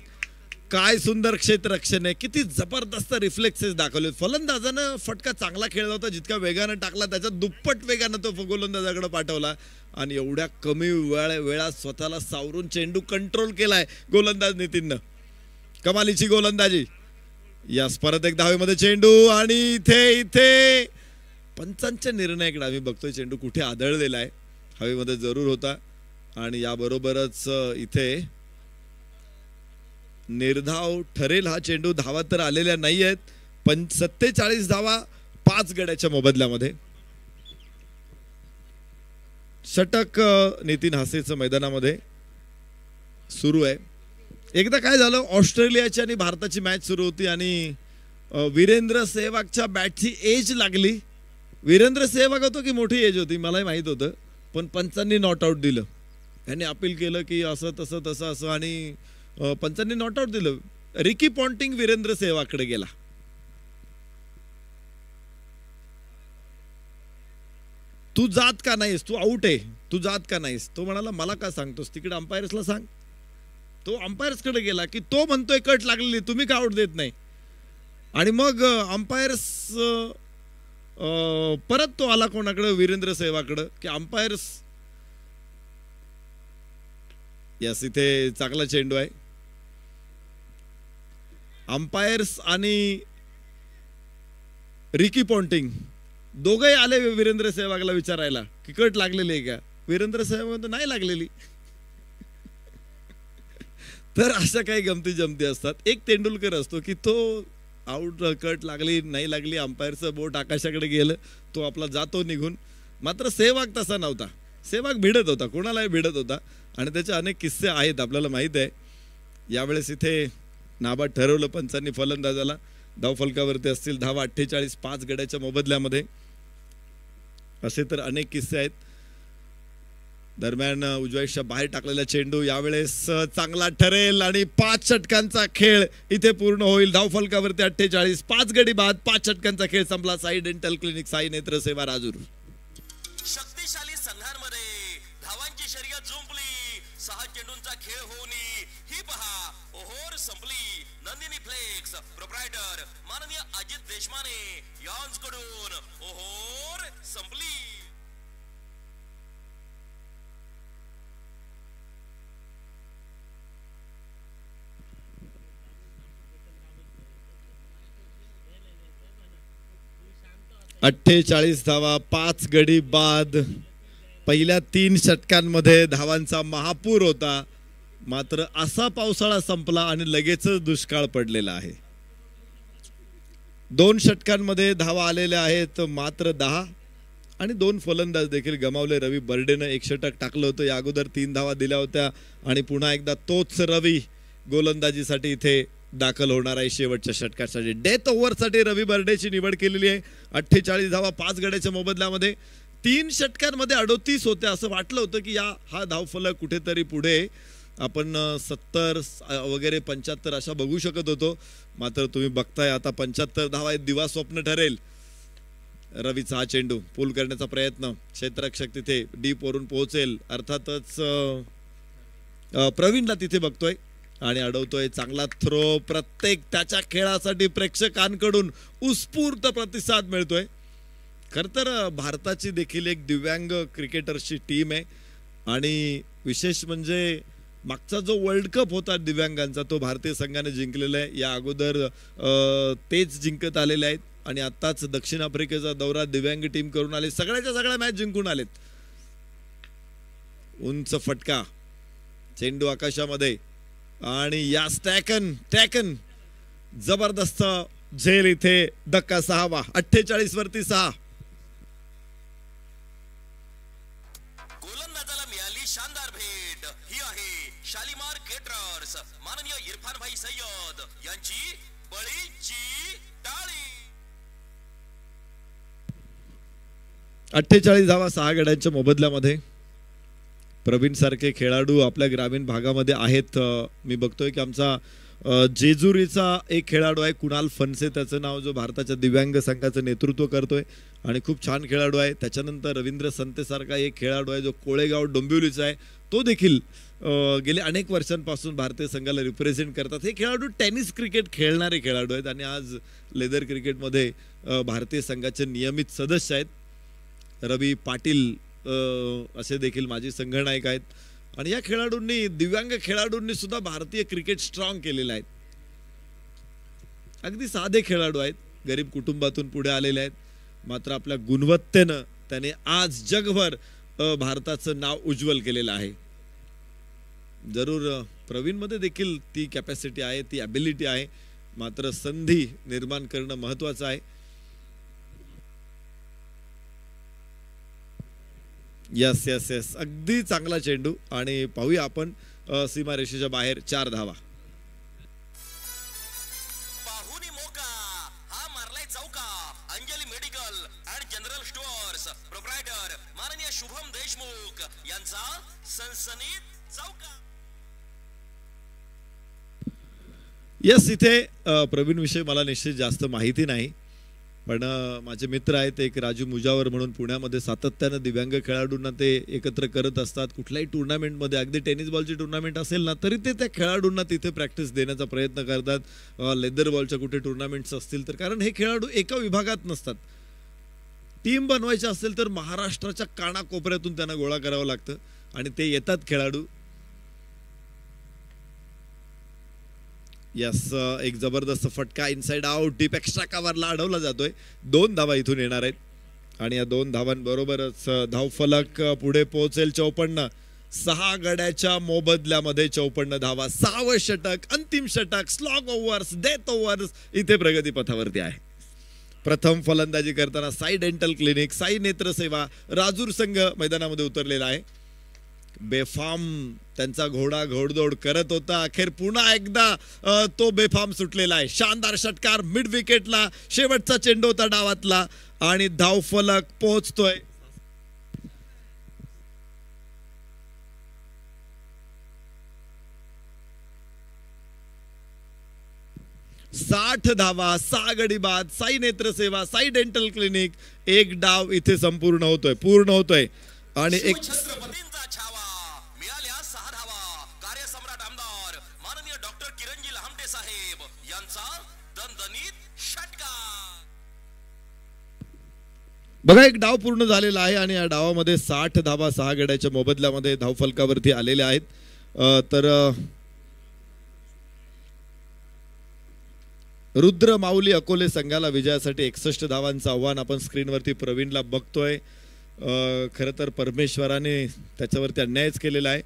S1: काय सुंदर क्षेत्ररक्षण आहे. किती जबरदस्त रिफ्लेक्सेस दाखवले. फलंदाजानं फटका चांगला खेळला होता, जितका वेगानं टाकला त्याच्या दुप्पट वेगानं तो गोलंदाजाकडे पाठवला आणि एवढ्या कमी वेळात स्वतःला सावरून चेंडू कंट्रोल केलाय गोलंदाज नितीननं. कमालीची गोलंदाजी. यास परत एक धावेमध्ये चेंडू आणि इथे पंचांच्या निर्णयाकडे आम्ही बघतोय. चेंडू कुठे आदळलेला आहे, हवेमध्ये जरूर होता आणि याबरोबरच इथे निर्धाव ठरेल हा चेंडू. धावा तर आलेल्या नाही आहेत, पण 47 धावा 5 गड्याच्या मोबदल्यामध्ये. षटक नितीन हसेचं मैदानामध्ये सुरू आहे. एकदा काय झालं, ऑस्ट्रेलियाची आणि भारताची मॅच सुरू होती आणि वीरेंद्र सेहवागच्या बॅटची एज लागली. वीरेंद्र सेहवाग होतो की मोठी एज होती मलाही माहित होतं, पण पंचांनी नॉट आउट दिलं. ह्याने अपील केलं की असं तसं तसं असं आणि पंचांनी नॉट आउट दिलं. रिकी पॉन्टिंग वीरेंद्र सेहवागकडे गेला. तू जात का नाहीस, तू आउट आहे, तू जात का नाहीस. तो म्हणाला मला का सांगतोस, तिकडे अंपायर्सला सांग. तो अंपायर्सकडे गेला की तो म्हणतोय कट लागलेली, तुम्ही का आउट देत नाही. आणि मग अंपायर्स परत तो आला कोणाकडे, वीरेंद्र सेहवागकडे, की अंपायर्स यस इथे चांगला चेंडू आहे. अंपायर्स आणि रिकी पॉन्टिंग दोघंही आले वीरेंद्र सेहवागला विचारायला की कट लागलेली आहे का. वीरेंद्र सेहवाग नाही लागलेली. तर अशा काही गमती जमती असतात. एक तेंडुलकर असतो की तो आउट, कट लागली नाही लागली, अंपायरचं बोट आकाशाकडे गेलं, तो आपला जातो निघून. मात्र सेहवाग तसा नव्हता. सेहवाग भिडत होता, कोणालाही भिडत होता आणि त्याचे अनेक किस्से आहेत आपल्याला माहित आहे. यावेळेस इथे नाबाद ठरवलं पंचांनी फलंदाजाला. धावफलकावरती असतील धावा 48, 5 गड्याच्या मोबदल्यामध्ये. असे तर अनेक किस्से आहेत. दरम्यान उजव्याच्या बाहेर टाकलेला चेंडू यावेळेस चांगला ठरेल आणि 5 षटकांचा खेळ इथे पूर्ण होईल. धावफलकावरती 48, 5 गडी बाद, 5 षटकांचा खेळ संपला. साई डेंटल क्लिनिक, साई नेत्र सेवा, राजूर.
S2: शक्तिशाली संघांमध्ये धावांची शर्यत जुंपली, 6 चेंडूंचा खेळ होऊन ही पहा ओहोर संपली. नंदिनी फ्लेक्स प्रोप्रायटर माननीय अजित देशमाने यांकडून ओहोर संपली.
S1: अठ्ठेचाळीस धावा, 5 गडी बाद. पहिल्या 3 षटकांमध्ये धावांचा महापूर होता. मात्र असा पावसाळा संपला आणि लगेचच दुष्काळ पडलेला आहे. 2 षटकांमध्ये धावा आलेल्या आहेत मात्र 10 आणि 2 फलंदाज देखील गमावले. रवी बर्डेनं 1 षटक टाकलं होतं, या अगोदर 3 धावा दिल्या होत्या आणि पुन्हा एकदा तोच रवी गोलंदाजीसाठी इथे दाखल होणार आहे शेवटच्या षटकासाठी. डेथ ओव्हरसाठी रवी बर्डेची निवड केलेली आहे. 48 धावा 5 गड्याच्या मोबदल्यामध्ये. 3 षटकांमध्ये 38 होते. असं वाटलं होतं की हा धावफलक कुठेतरी पुढे आपण 70 वगैरे 75 अशा बघू शकत होतो. मात्र तुम्ही बघताय आता 75 धावा दिवा स्वप्न ठरेल. रवीचा हा चेंडू पूल करण्याचा प्रयत्न, क्षेत्ररक्षक तिथे डीप वरून पोहोचेल. अर्थातच प्रवीणला तिथे बघतोय आणि अडवतोय. चांगला थ्रो. प्रत्येक त्याच्या खेळासाठी प्रेक्षकांकडून उत्स्फूर्त प्रतिसाद मिळतोय. खरं तर भारताची देखील एक दिव्यांग क्रिकेटर्सची टीम आहे आणि विशेष म्हणजे मागचा जो वर्ल्ड कप होता दिव्यांगांचा तो भारतीय संघाने जिंकलेला आहे. या अगोदर तेच जिंकत आलेले आहेत आणि आत्ताच दक्षिण आफ्रिकेचा दौरा दिव्यांग टीम करून आले. सगळ्याच्या सगळ्या मॅच जिंकून आलेत. उंच फटका, चेंडू आकाशामध्ये आणि या टॅकन जबरदस्त झेल. इथे धक्का 6वा. 48 वरती 6.
S2: गोलंदाजाला मिळाली शानदार भेट. ही आहे शालीमार केटरर्स माननीय इरफान भाई सय्यद यांची बळीची टाळी.
S1: 48 धावा 6 गड्यांच्या मोबदल्यामध्ये. प्रवीण सारखे खेळाडू आपल्या ग्रामीण भागामध्ये आहेत. मी बघतोय की आमचा जेजुरीचा एक खेळाडू आहे कुणाल फनसे, त्याचं नाव, जो भारताच्या दिव्यांग संघाचं नेतृत्व करतोय आणि खूप छान खेळाडू आहे. त्याच्यानंतर रवींद्र संते सारखा एक खेळाडू आहे जो कोळेगाव डोंबिवलीचा आहे. तो देखील गेले अनेक वर्षांपासून भारतीय संघाला रिप्रेझेंट करतात. हे खेळाडू टेनिस क्रिकेट खेळणारे खेळाडू आहेत आणि आज लेदर क्रिकेटमध्ये भारतीय संघाचे नियमित सदस्य आहेत. रवी पाटील असे देखील माजी संघनायक आहेत आणि या खेळाडूंनी, दिव्यांग खेळाडूंनी सुद्धा भारतीय क्रिकेट स्ट्रॉंग केलेलं आहे. अगदी साधे खेळाडू आहेत, गरीब कुटुंबातून पुढे आलेले आहेत. मात्र आपल्या गुणवत्तेनं त्याने आज जगभर भारताचं नाव उज्ज्वल केलेलं आहे. जरूर प्रवीणमध्ये देखील ती कॅपॅसिटी आहे, ती ॲबिलिटी आहे. मात्र संधी निर्माण करणं महत्त्वाचं आहे. यस यस यस अगदी चांगला चेंडू आणि पाहूया आपण सीमारेषेच्या बाहेर 4 धावा.
S2: पाहुणी मोका हा मारलाय चौका. Anjali medical and general stores proprietor माननीय शुभम देशमुख यांचा सनसनीत चौका.
S1: यस, इथे प्रवीण विषयी मला निश्चित जास्त माहिती नाही, पण माझे मित्र आहेत एक राजू मुजावर म्हणून पुण्यामध्ये सातत्यानं दिव्यांग खेळाडूंना ते एकत्र करत असतात. कुठल्याही टुर्नामेंटमध्ये अगदी टेनिस बॉलची टुर्नामेंट असेल ना तरी ते त्या खेळाडूंना तिथे प्रॅक्टिस देण्याचा प्रयत्न करतात. लेदर बॉलच्या कुठे टुर्नामेंट्स असतील तर, कारण हे खेळाडू एका विभागात नसतात. टीम बनवायची असेल तर महाराष्ट्राच्या कानाकोपऱ्यातून त्यांना गोळा करावं लागतं आणि ते येतात खेळाडू. यस, एक जबरदस्त फटका इनसाइड आउट डीप एक्स्ट्रा कव्हरला अडवला जातोय. 2 धावा इथून येणार आहेत आणि या 2 धावांबरोबरच धावफलक पुढे पोहोचेल 54. 6 गड्याच्या मोबदल्यामध्ये 54 धावा. 6वं षटक, अंतिम षटक, स्लॉग ओव्हर्स, डेथ ओव्हर्स इथे प्रगती पथावरती आहे. प्रथम फलंदाजी करताना साई डेंटल क्लिनिक, साई नेत्र सेवा, राजूर संघ मैदानामध्ये उतरलेला आहे. बेफाम त्यांचा घोडा घोडदौड करत होता, अखेर पुन्हा एकदा तो बेफाम सुटलेला आहे. शानदार षटकार मिड विकेटला, शेवटचा चेंडू होता डावातला आणि धावफलक पोहोचतोय 60 धावा. 6 गडी बाद. साई नेत्र सेवा, साई डेंटल क्लिनिक. एक डाव इथे संपूर्ण होतोय, पूर्ण होतोय आणि एक
S2: छत्रपतींचा छावा. मिळाल्या 6 धावा. कार्यसम्राट आमदार माननीय डॉक्टर किरणजी लहामटे साहेब यांचा दणदणीत षटकार.
S1: बघा, एक डाव पूर्ण झालेला आहे आणि या डावामध्ये 60 धावा 6 गड्याच्या मोबदल्यामध्ये धावफलकावरती आलेल्या आहेत. तर रुद्र माऊली अकोले संघाला विजयासाठी 61 धावांचं आव्हान आपण स्क्रीनवरती प्रवीणला बघतोय. खरं तर परमेश्वराने त्याच्यावरती अन्यायच केलेला आहे,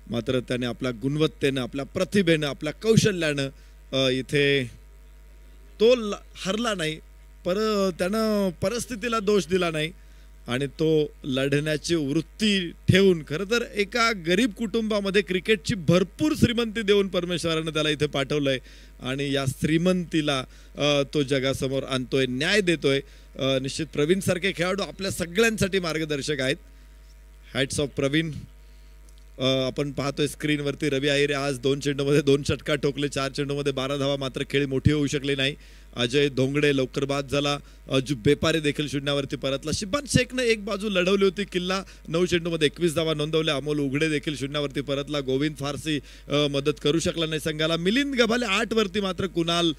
S1: मात्र त्याने आपल्या गुणवत्तेनं, आपल्या प्रतिभेनं, आपल्या कौशल्यानं इथे तो हरला नाही, त्यानं परिस्थितीला दोष दिला नाही आणि तो लढण्याची वृत्ती ठेवून, खरं तर एका गरीब कुटुंबामध्ये क्रिकेटची भरपूर श्रीमंती देऊन परमेश्वरानं त्याला इथे पाठवलंय आणि या श्रीमंतीला तो जगासमोर आणतोय, न्याय देतोय. निश्चित प्रवीण सारखे खेळाडू आपल्या सगळ्यांसाठी मार्गदर्शक आहेत. Hats off Praveen. आपण पाहतोय स्क्रीनवरती रवी आहिरे आज 2 चेंडूमध्ये 2 षटकार ठोकले, 4 चेंडूमध्ये 12 धावा, मात्र खेळी मोठी होऊ शकली नाही. अजय धोंगडे लवकर बाद झाला. अजूब बेपारे देखील शून्यावरती परतला. शिबान शेखनं एक बाजू लढवली होती किल्ला, 9 चेंडूमध्ये 21 धावा नोंदवल्या. अमोल उघडे देखील शून्यावरती परतला. गोविंद फारसी मदत करू शकला नाही संघाला. मिलिंद गभाले 8 वरती, मात्र कुणाल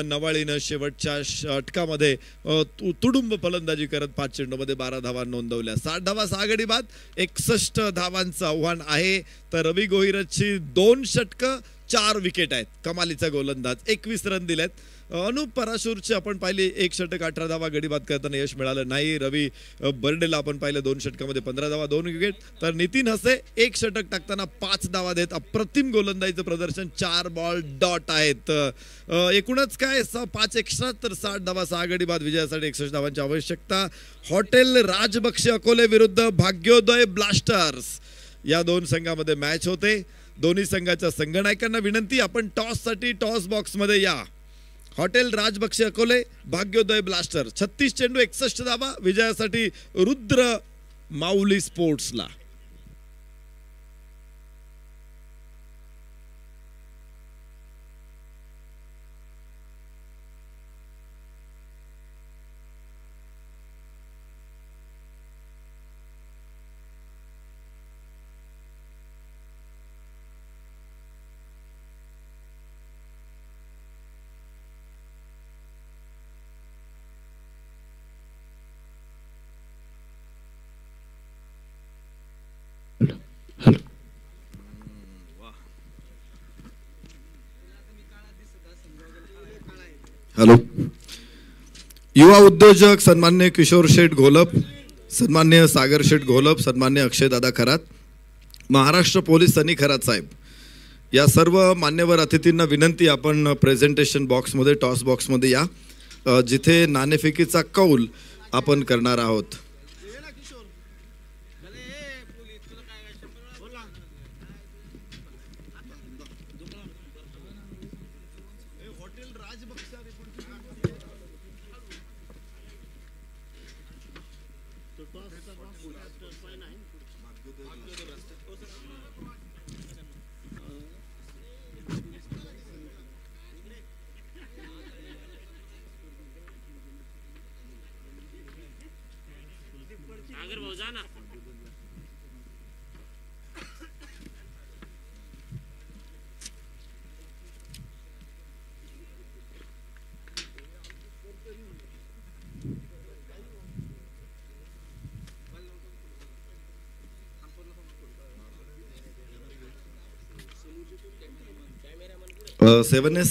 S1: नवाळीनं शेवटच्या षटकामध्ये तुडुंब फलंदाजी करत 5 चेंडूमध्ये 12 धावा नोंदवल्या. 60 धावा 6 गडी बाद. 61 धावांचं आव्हान आहे. तर रवी गोहिरची 2 षटकं 4 विकेट आहेत. कमालीचा गोलंदाज. 21 रन दिलेत. अनुप पराशूरची आपण पाहिली 1 षटक 18 धावा गडी बाद करताना यश मिळालं नाही. रवी बर्डेला आपण पाहिलं 2 षटकामध्ये 15 धावा 2 विकेट. तर नितीन हसे 1 षटक टाकताना 5 धावा देत अप्रतिम गोलंदाजीचं प्रदर्शन. 4 बॉल डॉट आहेत. एकूणच काय 5 एक्स्ट्रा तर 60 धावा 6 गडी बाद. विजयासाठी 61 धावांची आवश्यकता. हॉटेल राजबक्षे अकोले विरुद्ध भाग्योदय ब्लास्टर्स या 2 संघामध्ये मॅच होते. दोन्ही संघाच्या संघनायकांना विनंती, आपण टॉससाठी टॉस बॉक्समध्ये या. Hotel Rajbakshe Akole, Bhagyoday blaster. 36 चेंडू 61 धावा. विजयासाठी रुद्र माऊली स्पोर्ट्सला. हॅलो. युवा उद्योजक सन्मान्य किशोर शेठ घोलप, सन्मान्य सागर शेठ घोलप, सन्मान्य अक्षय दादा खरात, महाराष्ट्र पोलीस सनी खरात साहेब, या सर्व मान्यवर अतिथींना विनंती, आपण प्रेझेंटेशन बॉक्समध्ये टॉस बॉक्समध्ये या, जिथे नाणेफेकीचा कौल आपण करणार आहोत. 7S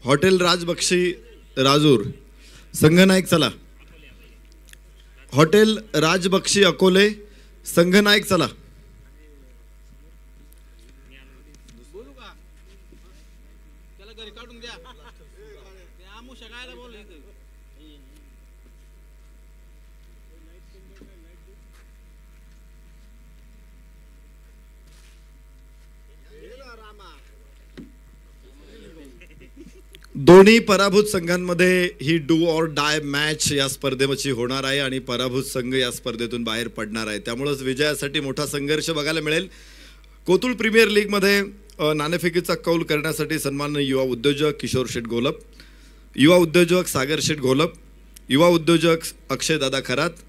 S1: हॉटेल राजबक्षी राजूर संघनायक चला. हॉटेल राजबक्षी अकोले संघनायक चला. दोन्ही पराभूत संघांमध्ये ही डू ऑर डाय मॅच या स्पर्धेमध्ये होणार आहे आणि पराभूत संघ या स्पर्धेतून बाहेर पडणार आहे. त्यामुळेच विजयासाठी मोठा संघर्ष बघायला मिळेल. कोतुळ प्रीमियर लीगमध्ये नाणेफेकीचा कौल करण्यासाठी सन्माननीय युवा उद्योजक किशोर शेठ घोलप, युवा उद्योजक सागर शेठ घोलप, युवा उद्योजक अक्षयदादा खरात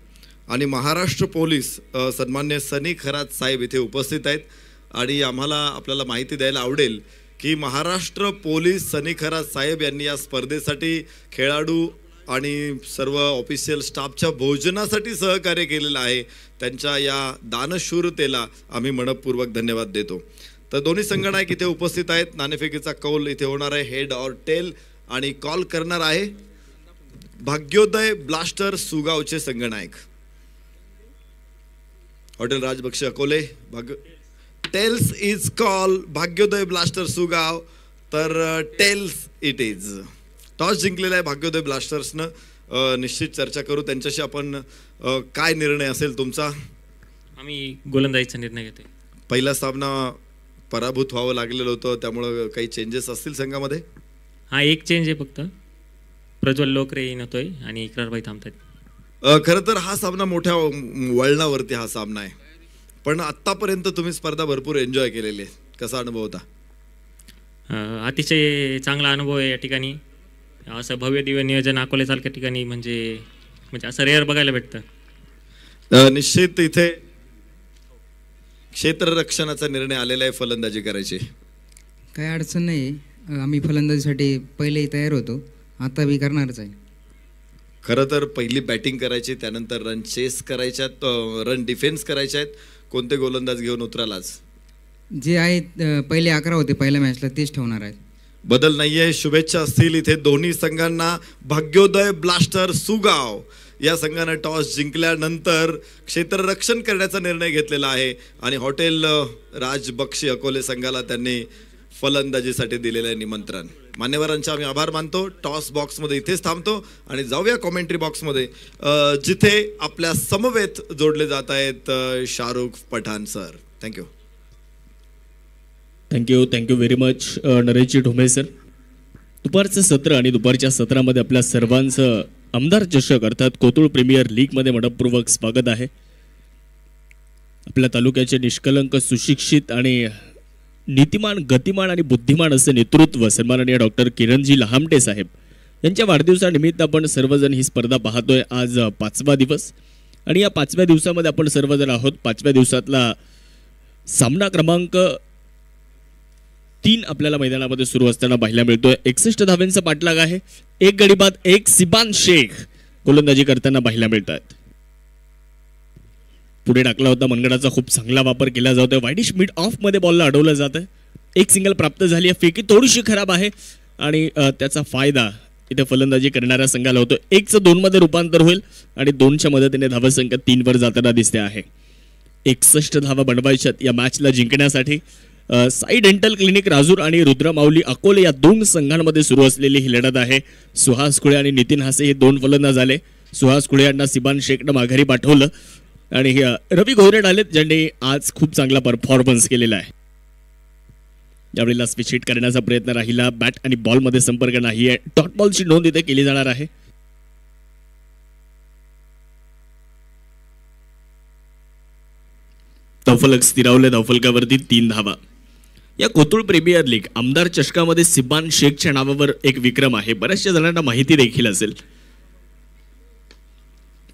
S1: आणि महाराष्ट्र पोलीस सन्मान्य सनी खरात साहेब इथे उपस्थित आहेत. आणि आम्हाला आपल्याला माहिती द्यायला आवडेल की महाराष्ट्र पोलीस सनी खरात साहेब यांनी या स्पर्धेसाठी खेळाडू आणि सर्व ऑफिशियल स्टाफच्या भोजनासाठी सहकार्य केलेलं आहे. त्यांच्या या दानशूरतेला आम्ही मनपूर्वक धन्यवाद देतो. तर दोन्ही संघनायक इथे उपस्थित आहेत. नाणेफेकीचा कौल इथे होणार आहे हेड ऑर टेल आणि कॉल करणार आहे भाग्योदय ब्लास्टर सुगावचे संघनायक. Hotel Rajbakshi Akole tails is call Bhagyoday blaster Sugaon. तर टेल्स इट इज. टॉस जिंकलेला आहे भाग्योदय ब्लास्टर्सनं. निश्चित चर्चा करू त्यांच्याशी आपण. काय निर्णय असेल तुमचा?
S3: आम्ही गोलंदाजीचा निर्णय घेतोय.
S1: पहिला सामना पराभूत व्हावं लागलेलं होतं, त्यामुळं काही चेंजेस असतील संघामध्ये?
S3: हा एक चेंज आहे फक्त, प्रज्वल लोकरे येतोय आणि इकरारबाई थांबतात.
S1: खरं तर हा सामना मोठ्या वळणावरती हा सामना आहे, पण आतापर्यंत तुम्ही स्पर्धा भरपूर एन्जॉय केलेली आहे. कसा अनुभव होता?
S3: अतिशय चांगला अनुभव आहे या ठिकाणी. असं भव्य दिव्य नियोजन अकोले सारख्या ठिकाणी म्हणजे असं रेअर बघायला भेटतं.
S1: निश्चित इथे क्षेत्ररक्षणाचा निर्णय आलेला आहे फलंदाजी करायची.
S4: काही अडचण नाही. आम्ही फलंदाजीसाठी पहिलेही तयार होतो, आता बी करणारच आहे.
S1: खरं तर पहिली बॅटिंग करायची, त्यानंतर रन चेस करायच्यात, रन डिफेन्स करायचे आहेत. कोणते गोलंदाज घेऊन उतराल आज?
S4: जे आहेत पहिले 11 होते पहिल्या मॅचला तेच ठेवणार आहेत.
S1: बदल नाहीये. शुभेच्छा असतील इथे दोन्ही संघांना. भाग्योदय ब्लास्टर सुगाव या संघानं टॉस जिंकल्यानंतर क्षेत्ररक्षण करण्याचा निर्णय घेतलेला आहे आणि हॉटेल राजबक्षी अकोले संघाला त्यांनी फलंदाजीसाठी दिलेलं निमंत्रण. मान्यवरांचे आम्ही आभार मानतो. टॉस बॉक्समध्ये इथेच थांबतो आणि जाऊया कॉमेंट्री बॉक्समध्ये, जिथे आपल्या समवेत जोडले जात आहेत Shahrukh Pathan sir. Thank you.
S5: Thank you very much Nareshji Dhome sir. दुपारचं सत्र आणि दुपारच्या सत्रामध्ये आपल्या सर्वांचं आमदार चषक अर्थात कोतुळ प्रीमियर लीगमध्ये मनपूर्वक स्वागत आहे. आपल्या तालुक्याचे निष्कलंक, सुशिक्षित आणि नीतिमान, गतिमान आणि बुद्धिमान असे नेतृत्व सन्माननीय डॉक्टर किरणजी लहामटे साहेब यांच्या वाढदिवसानिमित्त आपण सर्वजण ही स्पर्धा पाहतोय. आज 5वा दिवस आणि या 5व्या दिवसामध्ये आपण सर्वजण आहोत. 5व्या दिवसातला सामना क्रमांक 3 आपल्याला मैदानामध्ये सुरू असताना पाहायला मिळतोय. 61 धावांचा पाठलाग आहे. एक गडी बाद एक सिबान शेख गोलंदाजी करताना पाहायला मिळतात. पुढे टाकला होता मनगडाचा खूप चांगला वापर केला जातोय. वाईडिश मिड ऑफ मध्ये बॉलला अडवलं जात आहे. एक सिंगल प्राप्त झाली आहे. फेकी थोडीशी खराब आहे आणि त्याचा फायदा इथे फलंदाजी करणाऱ्या संघाला होतो. 1चं 2 मध्ये रूपांतर होईल आणि 2च्या मदतीने धावसंख्या 3 वर जाताना दिसते आहे. 61 धावा बनवायच्यात या मॅचला जिंकण्यासाठी. साई डेंटल क्लिनिक राजूर आणि रुद्रमाऊली अकोले या 2 संघांमध्ये सुरू असलेली ही लढत आहे. सुहास खुळे आणि नितीन हासे हे 2 फलंदाज आले. सुहास खुळे यांना सिबान शेखनं माघारी पाठवलं आणि रवी घोरेड आलेत, ज्यांनी आज खूप चांगला परफॉर्मन्स केलेला आहे. यावेळेला स्विच हिट करण्याचा प्रयत्न राहिला. बॅट आणि बॉलमध्ये संपर्क नाही आहे. डॉट बॉलची नोंद इथे केली जाणार आहे. धावफलक स्थिरावले. धावफलकावरती 3 धावा. या कोतुळ प्रीमियर लीग आमदार चषकामध्ये सिबान शेखच्या नावावर एक विक्रम आहे. बऱ्याचशा जणांना माहिती देखील असेल.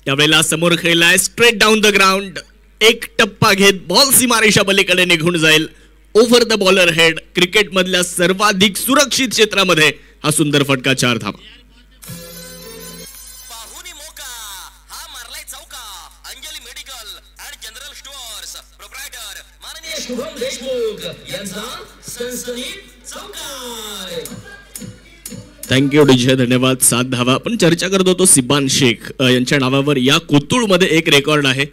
S5: यावेळेला समोर खेळलाय स्ट्रेट डाऊन द ग्राउंड. एक टप्पा घेत बॉल सीमारेषा पलीकडे निघून जाईल. Over the bowler head. Cricket मधल्या सर्वाधिक सुरक्षित क्षेत्रामध्ये हा सुंदर फटका. 4 धावा.
S2: पाहुनी मोका हा Anjali medical and general stores proprietor माननीय शुभम देशमुख यांचा सनसनीत चौकार.
S5: थँक्यू डीजे, धन्यवाद. 7 धावा. आपण चर्चा करत होतो सिबान शेख यांच्या नावावर या कोतुळमध्ये एक रेकॉर्ड आहे.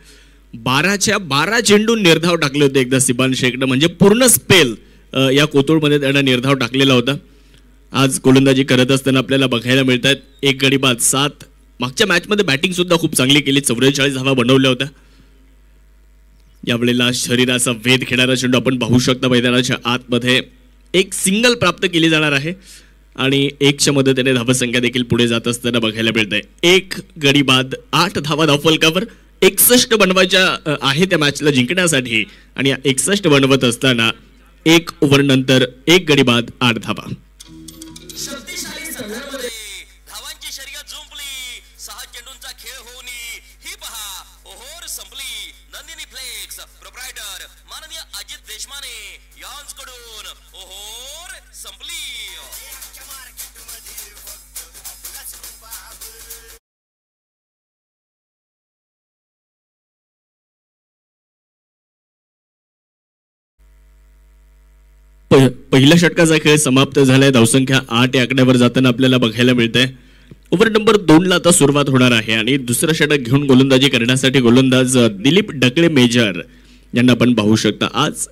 S5: 12च्या 12 चेंडू निर्धाव टाकले होते एकदा सिबान शेखनं, म्हणजे पूर्ण स्पेल या कोतुळमध्ये त्यानं निर्धाव टाकलेला होता. आज गोलंदाजी करत असताना आपल्याला बघायला मिळत आहेत 1 गडी बाद 7. मागच्या मॅचमध्ये बॅटिंग सुद्धा खूप चांगली केली, 44 धावा बनवल्या होत्या. यावेळेला शरीराचा वेध घेणारा चेंडू आपण पाहू शकता. मैदानाच्या आतमध्ये एक सिंगल प्राप्त केली जाणार आहे आणि 1च्या मदतीने धावसंख्या देखील पुढे जात असताना बघायला मिळत आहे. 1 गडी बाद 8 धावा धावफलकावर. 61 बनवायच्या आहे त्या मॅचला जिंकण्यासाठी आणि 61 बनवत असताना 1 ओव्हर नंतर 1 गडी बाद 8 धावा.
S2: शक्तिशाली संघांमध्ये धावांची शर्यत जुंपली, 6 चेंडूंचा खेळ होऊन ही पहा ओहोर संपली. नंदिनी फ्लेक्स प्रोप्रायटर माननीय अजित देशमाने यांच्याकडून ओहोर संपली.
S5: पहिल्या षटकाचा खेळ समाप्त झालाय. धावसंख्या 8 या आकड्यावर जाताना आपल्याला बघायला मिळतंय. ओव्हर नंबर 2 ला आता सुरुवात होणार आहे आणि दुसरं षटक घेऊन गोलंदाजी करण्यासाठी गोलंदाज दिलीप ढकळे मेजर यांना आपण पाहू शकता. आज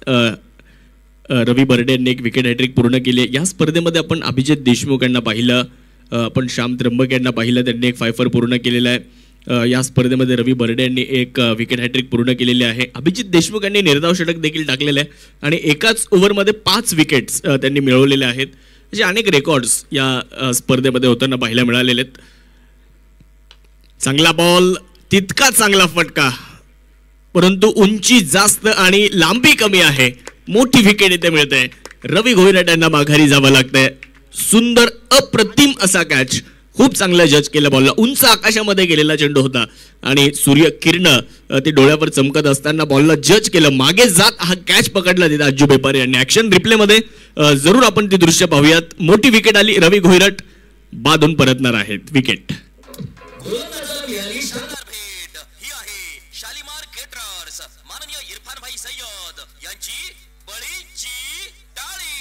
S5: रवी बर्डे यांनी एक विकेट हॅट्रिक पूर्ण केली. या स्पर्धेमध्ये आपण अभिजित देशमुख यांना पाहिलं, आपण श्याम त्र्यंबक यांना पाहिलं, त्यांनी एक 5 पूर्ण केलेला आहे. या स्पर्धेमध्ये रवी बर्डे यांनी एक विकेट हॅट्रिक पूर्ण केलेली आहे. अभिजित देशमुख यांनी निर्धाव षटक देखील टाकलेलं आहे आणि एकाच ओव्हरमध्ये 5 विकेट्स त्यांनी मिळवलेले आहेत. असे अनेक रेकॉर्ड्स या स्पर्धेमध्ये होताना पाहायला मिळालेले आहेत. चांगला बॉल, तितका चांगला फटका, परंतु उंची जास्त आणि लांबी कमी आहे. मोठी विकेट इथे मिळते. रवी घोईरट यांना माघारी जावं लागतंय. सुंदर अप्रतिम असा कॅच, खूप चांगलं जज केलं बॉलला. उंच आकाशामध्ये गेलेला चेंडू होता आणि सूर्य किरण ते डोळ्यावर चमकत असताना बॉलला जज केलं. मागे जात हा कॅच पकडला तिथे अज्जू बेपारी यांनी. ऍक्शन रिप्लेमध्ये जरूर आपण ती दृश्य पाहूयात. मोठी विकेट आली. रवी घोईरट बादून परतणार आहेत विकेट.
S2: गोलंदाजाला मिळाली शानदार भेट. ही आहे शालिमार केटरर्स माननीय इरफान भाई सय्यद यांची बळीची टाळी.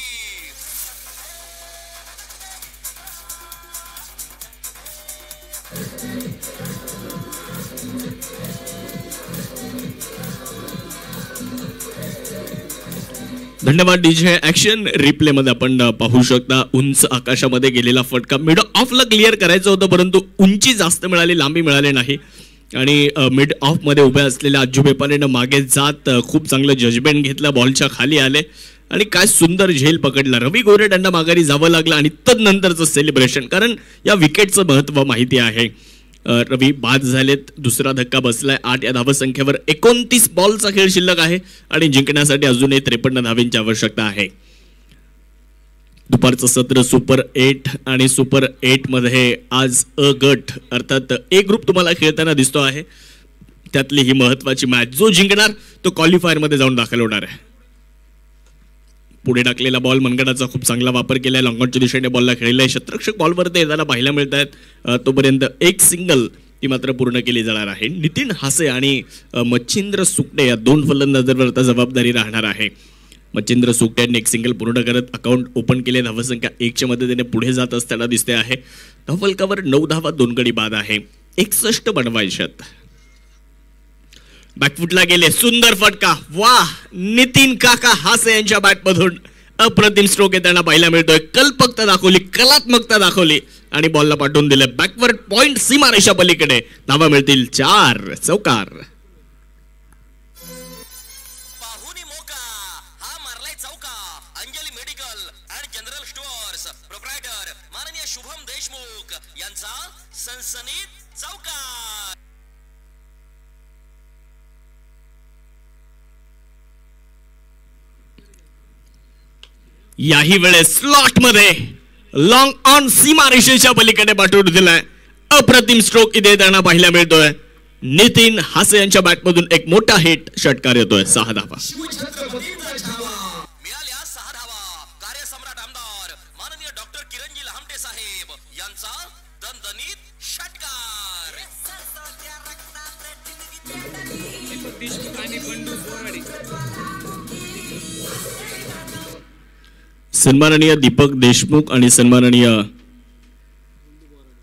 S5: धन्यवाद डीजे. ऍक्शन रिप्ले मध्ये आपण पाहू शकता उंच आकाशामध्ये गेलेला फटका. मिड ऑफला क्लिअर करायचं होतं परंतु उंची जास्त मिळाली, लांबी मिळाली नाही आणि मिड ऑफ मध्ये उभ्या असलेल्या अज्जू बेपारीनं मागे जात खूप चांगलं जजमेंट घेतलं. बॉलच्या खाली आले आणि काय सुंदर झेल पकडला. रवी घोईरट यांना माघारी जावं लागलं आणि तदनंतरचं सेलिब्रेशन, कारण या विकेटचं महत्व माहिती आहे. रवी बाद झालेत. दुसरा धक्का बसलाय. 8 या धावसंख्येवर 29 बॉलचा खेळ शिल्लक आहे आणि जिंकण्यासाठी अजूनही 53 धावेंची आवश्यकता आहे. दुपारचं सत्र सुपर 8 आणि सुपर 8 मध्ये आज अ गट अर्थात ए ग्रुप तुम्हाला खेळताना दिसतो आहे. त्यातली ही महत्वाची मॅच. जो जिंकणार तो क्वालिफायर मध्ये जाऊन दाखल होणार आहे. पुढे टाकलेला बॉल मनगडाचा खूप चांगला वापर केलाय. लॉंगॉनच्या दिशेने बॉलला खेळलाय. शतरक्षक बॉलवरती येताना पाहायला मिळत आहेत. तोपर्यंत एक सिंगल ती मात्र पूर्ण केली जाणार आहे. नितीन हासे आणि मच्छिंद्र सुकटे या 2 फलंदाजांवर आता जबाबदारी राहणार आहे. मच्छिंद्र सुकटे यांनी एक सिंगल पूर्ण करत अकाउंट ओपन केले. धावसंख्या 1च्या मदतीने पुढे जात असताना दिसते आहे. धावफलकावर 9 धावा 2 गडी बाद आहे. 61 बनवायच्यात. बॅकफुटला गेले. सुंदर फटका. वाह, नितीन काका हासे यांच्या बॅटमधून अप्रतिम स्ट्रोक येताना पाहायला मिळतोय. कल्पकता दाखवली, कलात्मकता दाखवली आणि बॉलला पाठवून दिले बॅकवर्ड पॉइंट सीमारेषा पलीकडे. धावा मिळतील 4. चौकार.
S2: पाहुणी मोका हा मारलाय चौका. Anjali medical and general stores proprietor माननीय शुभम देशमुख यांचा सनसनीत चौकार.
S5: याही वेळेस स्लॉट मध्ये लॉंग ऑन सीमारेषेच्या पलीकडे पाठवून दिलाय. अप्रतिम स्ट्रोक इथे त्यांना पाहायला मिळतोय. नितीन हासे यांच्या बॅटमधून एक मोठा हिट षटकार येतोय. 6 धावा.
S2: मिळाल्या 6 धावा. कार्यसम्राट आमदार माननीय डॉक्टर किरणजी लहामटे साहेब यांचा दणदणीत षटकार.
S5: सन्माननीय दीपक देशमुख आणि सन्माननीय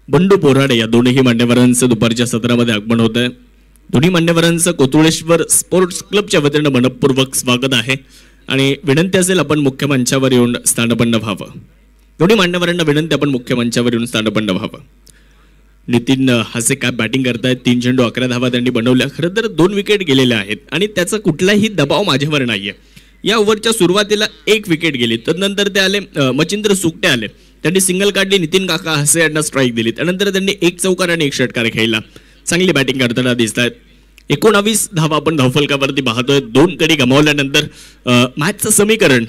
S5: बंडू बोराडे या दोन्ही मान्यवरांचं दुपारच्या सत्रामध्ये आगमन होत आहे. दोन्ही मान्यवरांचं कोतुळेश्वर स्पोर्ट्स क्लबच्या वतीनं मनपूर्वक स्वागत आहे आणि विनंती असेल आपण मुख्य मंचावर येऊन स्थानपन्न व्हावं. दोन्ही मान्यवरांना विनंती आपण मुख्य मंचावर येऊन स्थानपन्न व्हावं. नितीन हासे काय बॅटिंग करतायत. 3 चेंडू 11 धावा त्यांनी बनवल्या. खरं तर 2 विकेट गेलेल्या आहेत आणि त्याचा कुठलाही दबाव माझ्यावर नाहीये. या ओव्हरच्या सुरुवातीला 1 विकेट गेली, त्यानंतर ते आले मचिंद्र सुकटे आले, त्यांनी सिंगल काढली, नितीन काका हासे यांना स्ट्राईक दिली, त्यानंतर त्यांनी 1 चौकार आणि 1 षटकार खेळला. चांगली बॅटिंग करताना दिसत आहेत. 19 धावा आपण धावफलकावरती पाहतोय. 2 गडी गमावल्यानंतर मॅचचं समीकरण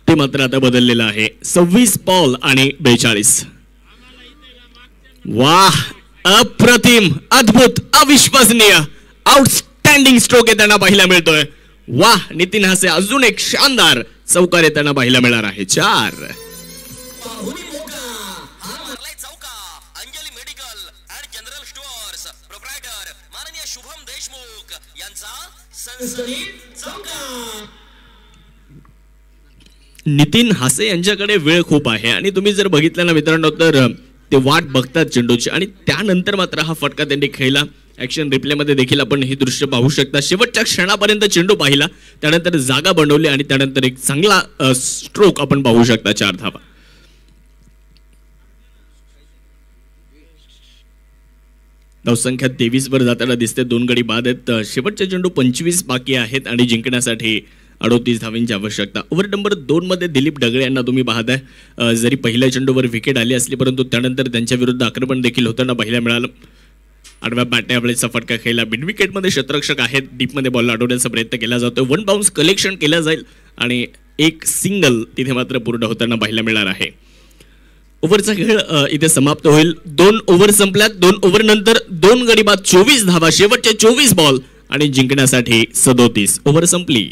S5: ते मात्र आता बदललेलं आहे. 26 बॉल आणि 42. वाह, अप्रतिम, अद्भुत, अविश्वसनीय, आउटस्टँडिंग स्ट्रोक येताना पाहायला मिळतोय. वाह, नितीन हासे अजून एक शानदार चौकार येताना पाहायला मिळणार आहे. 4
S2: Anjali medical and general stores proprietor माननीय शुभम देशमुख यांचा सनसनीत चौकार.
S5: नितीन हासे यांच्याकडे वेळ खूप आहे आणि तुम्ही जर बघितलं ना मित्रांनो तर ते वाट बघतात चेंडूची आणि त्यानंतर मात्र हा फटका त्यांनी खेळला. ऍक्शन रिप्लेमध्ये देखील आपण हे दृश्य पाहू शकता. शेवटच्या क्षणापर्यंत चेंडू पाहिला, त्यानंतर जागा बनवली आणि त्यानंतर एक चांगला स्ट्रोक आपण पाहू शकता. 4 धावा. धावसंख्या 23 वर जाताना दिसते. 2 गडी बाद आहेत. शेवटचे चेंडू 25 बाकी आहेत आणि जिंकण्यासाठी 38 धावांची आवश्यकता. ओव्हर नंबर 2 मध्ये दिलीप ढगळे यांना तुम्ही पाहताय. जरी पहिल्या चेंडूवर विकेट आली असली परंतु त्यानंतर त्यांच्या विरुद्ध आक्रमण देखील होताना पाहायला मिळालं. आडव्या बॅटने वेळेचा फटका खेळला. मिड विकेटमध्ये शतरक्षक आहेत. डीपमध्ये बॉल अडवण्याचा प्रयत्न केला जातोय. 1 बाउन्स कलेक्शन केलं जाईल आणि 1 सिंगल तिथे मात्र पूर्ण होताना पाहायला मिळणार आहे. ओव्हरचा खेळ इथे समाप्त होईल. 2 ओव्हर संपल्यात. 2 ओव्हर नंतर 2 गडी बाद 24 धावा. शेवटचे 24 बॉल आणि जिंकण्यासाठी 37. ओव्हर संपली.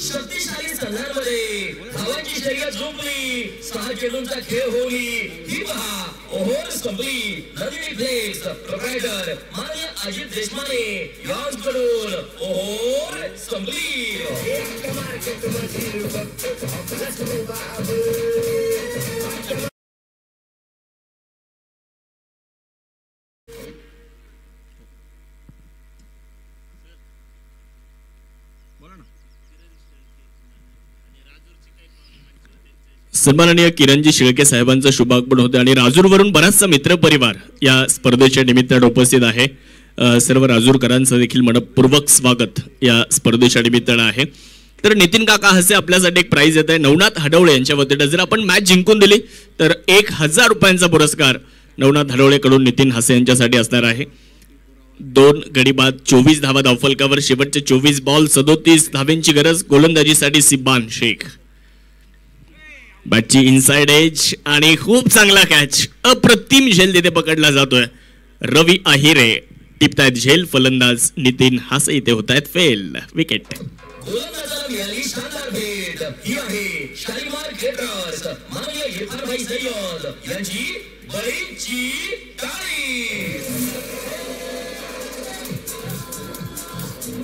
S2: शक्तिशाली संघांमध्ये धावांची शर्यत झोपली. 6 चेंडूंचा खेळ होली. ही पहा ओव्हर संपली. नंदिनी फ्लेक्स प्रोप्रायटर माननीय अजित देशमाने यांच्याकडून ओव्हर संपली.
S5: सन्माननीय किरणजी शिळके साहेबांचं शुभागमन होते आणि राजूरवरून बराचसा मित्रपरिवार या स्पर्धेच्या निमित्ताने उपस्थित आहे. सर्व राजूरकरांचं देखील मनपूर्वक स्वागत या स्पर्धेच्या निमित्ताने आहे. तर नितीन काका हासे आपल्यासाठी एक प्राइज येत आहे नवनाथ हडवळे यांच्या वतीनं. जर आपण मॅच जिंकून दिली तर 1000 रुपयांचा पुरस्कार नवनाथ हडवळेकडून नितीन हासे यांच्यासाठी असणार आहे. 2 गडी बाद 24 धावा धावफलकावर. शेवटचे 24 बॉल 37 धावांची गरज. गोलंदाजीसाठी सिब्बान शेख. बॅटची इनसाइड एज आणि खूप चांगला कॅच. अप्रतिम झेल तिथे पकडला जातोय. रवी आहिरे टिपतायत झेल. फलंदाज नितीन हासे इथे होत आहेत फेल. विकेट.
S2: गोलंदाजाला मिळाली शानदार भेट. ही आहे शालिमार क्रिकेटर्स माननीय इरफानभाई सय्यद यांची बळींची टाळी.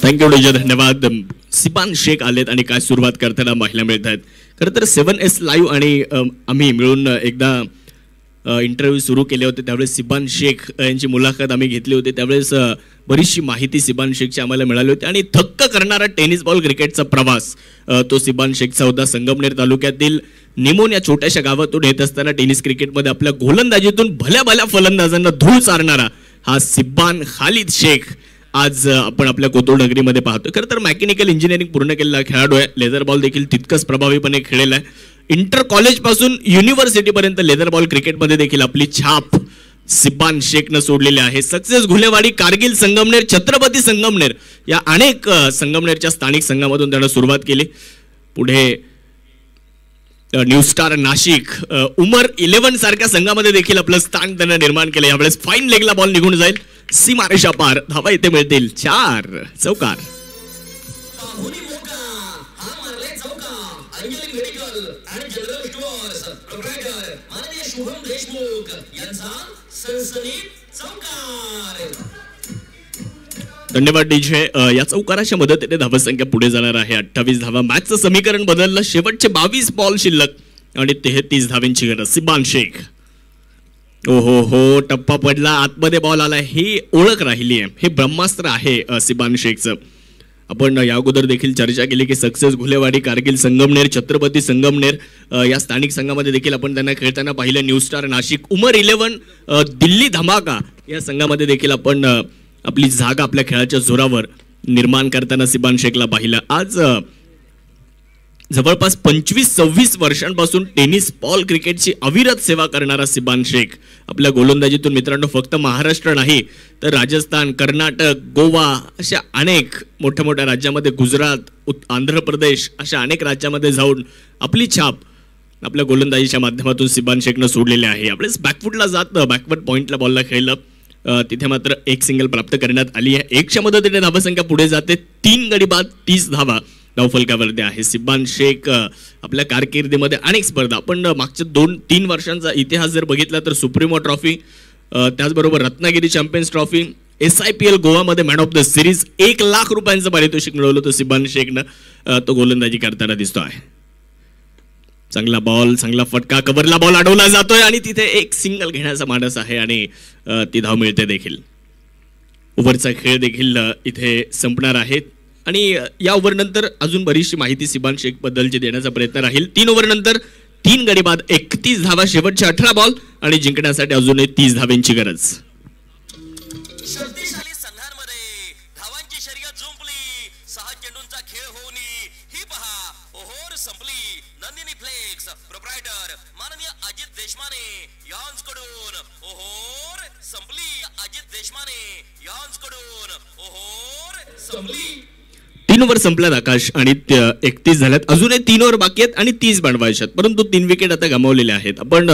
S5: थँक्यू डीजे, धन्यवाद. सिबान शेख आलेत आणि काय सुरुवात करताना पाहायला मिळत आहेत. खरं तर 7S लाईव्ह आणि आम्ही मिळून एकदा इंटरव्ह्यू सुरू केले होते. त्यावेळेस सिबान शेख यांची मुलाखत आम्ही घेतली होती. त्यावेळेस बरीचशी माहिती सिबान शेखची आम्हाला मिळाली होती आणि थक्क करणारा टेनिस बॉल क्रिकेटचा प्रवास तो सिबान शेखचा होता. संगमनेर तालुक्यातील निमोन या छोट्याशा गावातून येत असताना टेनिस क्रिकेटमध्ये आपल्या गोलंदाजीतून भल्या भल्या फलंदाजांना धूळ चारणारा हा सिब्बान खालिद शेख आज आपण आपल्या कोतुळ नगरीमध्ये पाहतो. खरं तर मेकॅनिकल इंजिनिअरिंग पूर्ण केलेला खेळाडू आहे. लेदर बॉल देखील तितकंच प्रभावीपणे खेळलेला आहे. इंटर कॉलेज पासून युनिव्हर्सिटीपर्यंत लेदर बॉल क्रिकेटमध्ये देखील आपली छाप सिब्बान शेखनं सोडलेली आहे. सक्सेस घुलेवाडी, कारगिल, संगमनेर, छत्रपती संगमनेर या अनेक संगमनेरच्या स्थानिक संघामधून त्यानं सुरुवात केली. पुढे न्यू स्टार नाशिक, उमर 11 सारख्या संघामध्ये देखील आपलं स्थान त्यानं निर्माण केलं. यावेळेस फाईन लेगला बॉल निघून जाईल. सीमारेषा पार. धावा इथे मिळतील. 4 चौकार.
S2: अंजली मेडिकल आणि जनरल स्टोअर्स प्रोप्रायटर माननीय शुभम देशमुख यांचा सनसनीत चौकार.
S5: धन्यवाद डीजे. या चौकाराच्या मदतीने धावसंख्या पुढे जाणार आहे 28 धावा. मॅचचं समीकरण बदललं. शेवटचे 22 बॉल शिल्लक आणि 33 धावांची गरज. सिबान शेख. ओहो हो, टप्पा पडला, आतमध्ये बॉल आलाय. ही ओळख राहिली आहे, हे ब्रह्मास्त्र आहे सिबान शेखचं. आपण या अगोदर देखील चर्चा केली की सक्सेस घुलेवाडी, कारगिल संगमनेर, छत्रपती संगमनेर या स्थानिक संघामध्ये देखील आपण त्यांना खेळताना पाहिलं. न्यू स्टार नाशिक, उमर 11, दिल्ली धमाका या संघामध्ये देखील आपण आपली जागा आपल्या खेळाच्या जोरावर निर्माण करताना सिबान शेखला पाहिलं. आज जवळपास 25-26 वर्षांपासून टेनिस बॉल क्रिकेटची अविरत सेवा करणारा सिबान शेख आपल्या गोलंदाजीतून मित्रांनो फक्त महाराष्ट्र नाही तर राजस्थान, कर्नाटक, गोवा अशा अनेक मोठ्या मोठ्या राज्यामध्ये, गुजरात, आंध्र प्रदेश अशा अनेक राज्यामध्ये जाऊन आपली छाप आपल्या गोलंदाजीच्या माध्यमातून सिबान शेखनं सोडलेली आहे. आपल्याच बॅकफुटला जात बॅकवर्ड पॉईंटला बॉलला खेळलं. तिथे मात्र एक सिंगल प्राप्त करण्यात आली आहे. 1च्या मदतीने धावसंख्या पुढे जाते. 3 गडी बाद 30 धावा धावफलकावरती आहे. सिबान शेख आपल्या कारकिर्दीमध्ये अनेक स्पर्धा, आपण मागच्या 2-3 वर्षांचा इतिहास जर बघितला तर सुप्रीमो ट्रॉफी, त्याचबरोबर रत्नागिरी चॅम्पियन्स ट्रॉफी, SIPL गोवामध्ये man of the series, 1 lakh रुपयांचं पारितोषिक मिळवलं होतं सिबान शेखनं. तो गोलंदाजी करताना दिसतो आहे. चांगला बॉल, चांगला फटका, कव्हरला बॉल अडवला जातोय आणि तिथे एक सिंगल घेण्याचा मानस आहे आणि ती धाव मिळते देखील. ओव्हरचा खेळ देखील इथे संपणार आहे आणि या ओव्हरनंतर अजून बरीचशी माहिती सिबान शेख बद्दलची देण्याचा प्रयत्न राहील. 3 ओव्हरनंतर 3 गडी बाद 31 धावा, शेवटचे 18 बॉल आणि जिंकण्यासाठी अजूनही 30 धावांची गरज.
S2: शक्तिशाली संघांमध्ये धावांची शर्यत जुंपली. 6 चेंडूंचा खेळ होऊन ही पहा ओहोर संपली. नंदिनी फ्लेक्स प्रोप्रायटर माननीय अजित देशमाने यांकडून ओहोर संपली. अजित देशमाने यांकडून ओहोर संपली.
S5: 3 ओव्हर संपल्यात आकाश आणि 31 झाल्यात. अजूनही 3 ओव्हर बाकी आहेत आणि 30 बनवायच्यात, परंतु 3 विकेट आता गमावलेल्या आहेत. आपण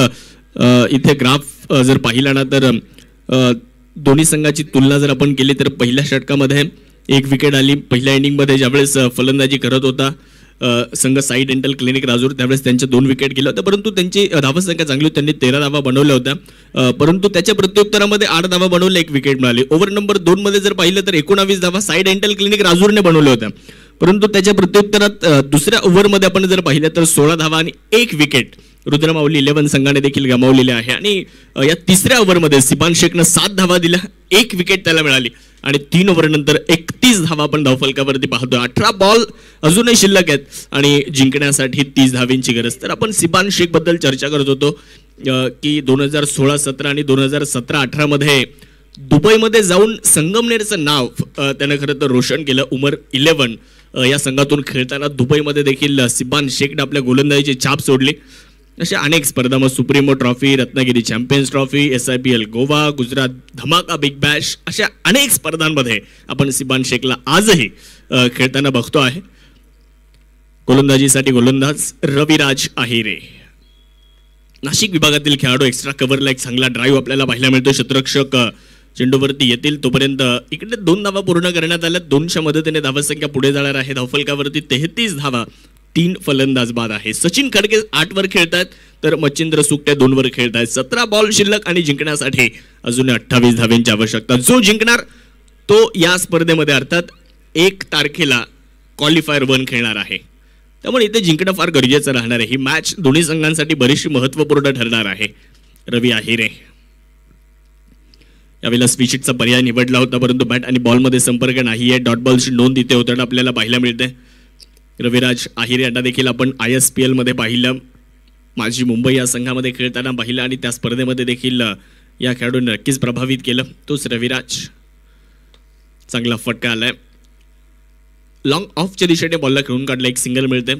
S5: इथे ग्राफ जर पाहिला ना तर दोन्ही संघाची तुलना जर आपण केली तर पहिल्या षटकामध्ये 1 विकेट आली. पहिल्या इनिंगमध्ये ज्यावेळेस फलंदाजी करत होता संघ साई डेंटल क्लिनिक राजूर, त्यावेळेस त्यांच्या 2 विकेट गेल्या होत्या, परंतु त्यांची धावसंख्या चांगली होती. त्यांनी 13 धावा बनवल्या होत्या, परंतु त्याच्या प्रत्युत्तरामध्ये 8 धावा बनवल्या, 1 विकेट मिळाली. ओव्हर नंबर 2 मध्ये जर पाहिलं तर 19 धावा साई डेंटल क्लिनिक राजूरने बनवल्या होत्या, परंतु त्याच्या प्रत्युत्तरात दुसऱ्या ओव्हरमध्ये आपण जर पाहिलं तर 16 धावा आणि 1 विकेट रुद्रमाऊली 11 संघाने देखील गमावलेले आहे. आणि या तिसऱ्या ओव्हरमध्ये सिबान शेखनं 7 धावा दिल्या, 1 विकेट त्याला मिळाली आणि 3 ओव्हरनंतर 31 धावा आपण धावफलकावरती पाहतोय. 18 बॉल अजूनही शिल्लक आहेत आणि जिंकण्यासाठी 30 धावांची गरज. तर आपण सिबान शेख बद्दल चर्चा करत होतो की 2016-17 आणि 2017-18 मध्ये दुबईमध्ये जाऊन संगमनेरचं नाव त्यानं खरं तर रोशन केलं. उमर 11 या संघातून खेळताना दुबईमध्ये देखील सिबान शेखनं आपल्या गोलंदाजीची छाप सोडली. अशा अनेक स्पर्धा, मग supremo trophy, Ratnagiri champions trophy, SIPL Goa, Gujarat धमाका, बिग बॅश अशा अनेक स्पर्धांमध्ये आपण सिबान शेखला आजही खेळताना बघतो आहे. गोलंदाजीसाठी गोलंदाज रविराज आहिरे. नाशिक विभागातील खेळाडू. एक्स्ट्रा कव्हरला एक चांगला ड्राईव्ह आपल्याला पाहायला मिळतो. क्षेत्ररक्षक चेंडूवरती येतील तोपर्यंत इकडे 2 धावा पूर्ण करण्यात आल्या. 2च्या मदतीने धावसंख्या पुढे जाणार आहे. धावफलकावरती 33 धावा, 3 फलंदाज बाद आहे. सचिन खडके 8 वर खेळतात तर मच्छिंद्र सुकटे 2 वर खेळतात. 17 बॉल शिल्लक आणि जिंकण्यासाठी अजून 28 धावांची आवश्यकता. जो जिंकणार तो या स्पर्धेमध्ये अर्थात 1 तारखेला क्वालिफायर 1 खेळणार आहे. त्यामुळे इथे जिंकणं फार गरजेचं राहणार आहे. ही मॅच दोन्ही संघांसाठी बरीचशी महत्त्वपूर्ण ठरणार आहे. रवी आहिरे यावेळेला स्विचिटचा पर्याय निवडला होता, परंतु बॅट आणि बॉलमध्ये संपर्क नाही आहे. डॉट बॉलची नोंद इथे होताना आपल्याला पाहायला मिळते. रविराज आहिरे यांना देखील आपण ISPL मध्ये पाहिलं, माझी मुंबई या संघामध्ये खेळताना पाहिलं आणि त्या स्पर्धेमध्ये देखील या खेळाडूने नक्कीच प्रभावित केलं. तोच रविराज. चांगला फटका आलाय. लॉंग ऑफच्या दिशेने बॉलला खेळून काढला, 1 सिंगल मिळते.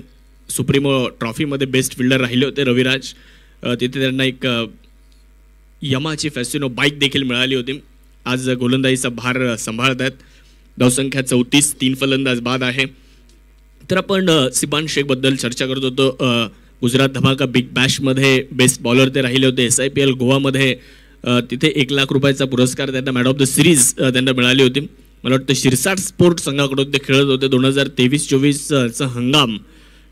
S5: सुप्रीमो ट्रॉफीमध्ये बेस्ट फिल्डर राहिले होते रविराज. तिथे त्यांना एक यमाची फॅसिनो बाईक देखील मिळाली होती. आज गोलंदाजीचा भार सांभाळत आहेत. धावसंख्या 34, 3 फलंदाज बाद आहे. तर आपण सिबान शेख बद्दल चर्चा करत होतो. गुजरात धमाका बिग बॅशमध्ये बेस्ट बॉलर ते राहिले होते. SIPL गोवामध्ये तिथे 1 लाख रुपयाचा पुरस्कार त्यांना मॅन ऑफ द सिरीज त्यांना मिळाली होती. मला वाटतं शिरसाट स्पोर्ट संघाकडून ते खेळत होते. 2023-24चा हंगाम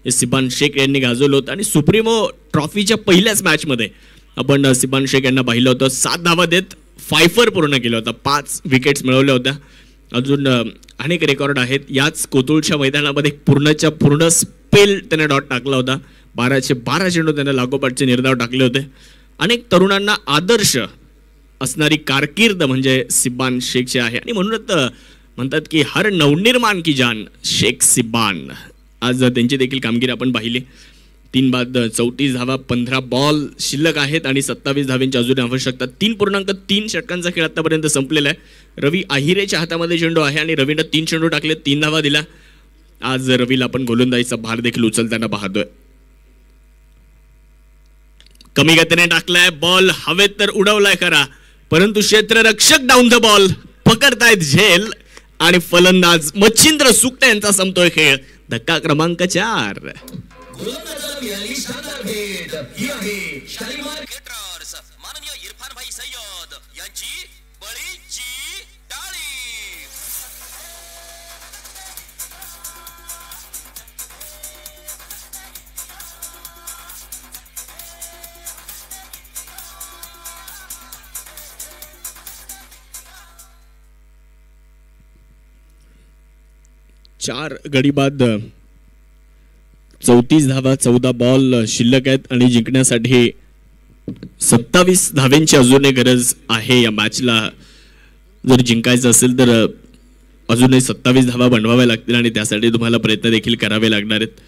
S5: हे सिबान शेख यांनी गाजवलं होतं आणि सुप्रीमो ट्रॉफीच्या पहिल्याच मॅचमध्ये आपण सिबान शेख यांना पाहिलं होतं. 7 धावा देत 5 पूर्ण केलं होतं, 5 विकेट्स मिळवल्या होत्या अजून अनेक रेकॉर्ड आहेत. याच कोतुळच्या मैदानामध्ये पूर्णच्या पूर्ण स्पेल त्याने डॉट टाकला होता. 12चे 12 चेंडू त्याने लागोपाठचे निर्धाव टाकले होते. अनेक तरुणांना आदर्श असणारी कारकीर्द म्हणजे सिब्बान शेखची आहे आणि म्हणूनच म्हणतात की हर नवनिर्माण की जान शेख सिब्बान. आज त्यांची देखील कामगिरी आपण पाहिली. 3 बाद 34 धावा, 15 बॉल शिल्लक आहेत आणि 27 धावांची अजून आवश्यकता. 3.3 षटकांचा खेळ आतापर्यंत संपलेला आहे. रवी आहिरेच्या हातामध्ये चेंडू आहे आणि रवीनं 3 चेंडू टाकले, 3 धावा दिला. आज रवीला आपण गोलंदाजीचा भार देखील उचलताना पाहतोय. कमी गतीने टाकलाय बॉल, हवेत तर उडवलाय खरा, परंतु क्षेत्ररक्षक डाऊन द बॉल पकडतायत झेल आणि फलंदाज मच्छिंद्र सुक्टे यांचा संपतोय खेळ. धक्का क्रमांक 4.
S2: गोलंदाजाला मिळाली शानदार भेट. ही आहे शालिमार क्रिकेटर्स माननीय इरफान भाई सय्यद यांची बळीची टाळी.
S5: चार गडी बाद 34 धावा, 14 बॉल शिल्लक आहेत आणि जिंकण्यासाठी 27 धावांची अजूनही गरज आहे. या मॅचला जर जिंकायचं असेल तर अजूनही 27 धावा बनवाव्या लागतील आणि त्यासाठी तुम्हाला प्रयत्न देखील करावे लागणार आहेत.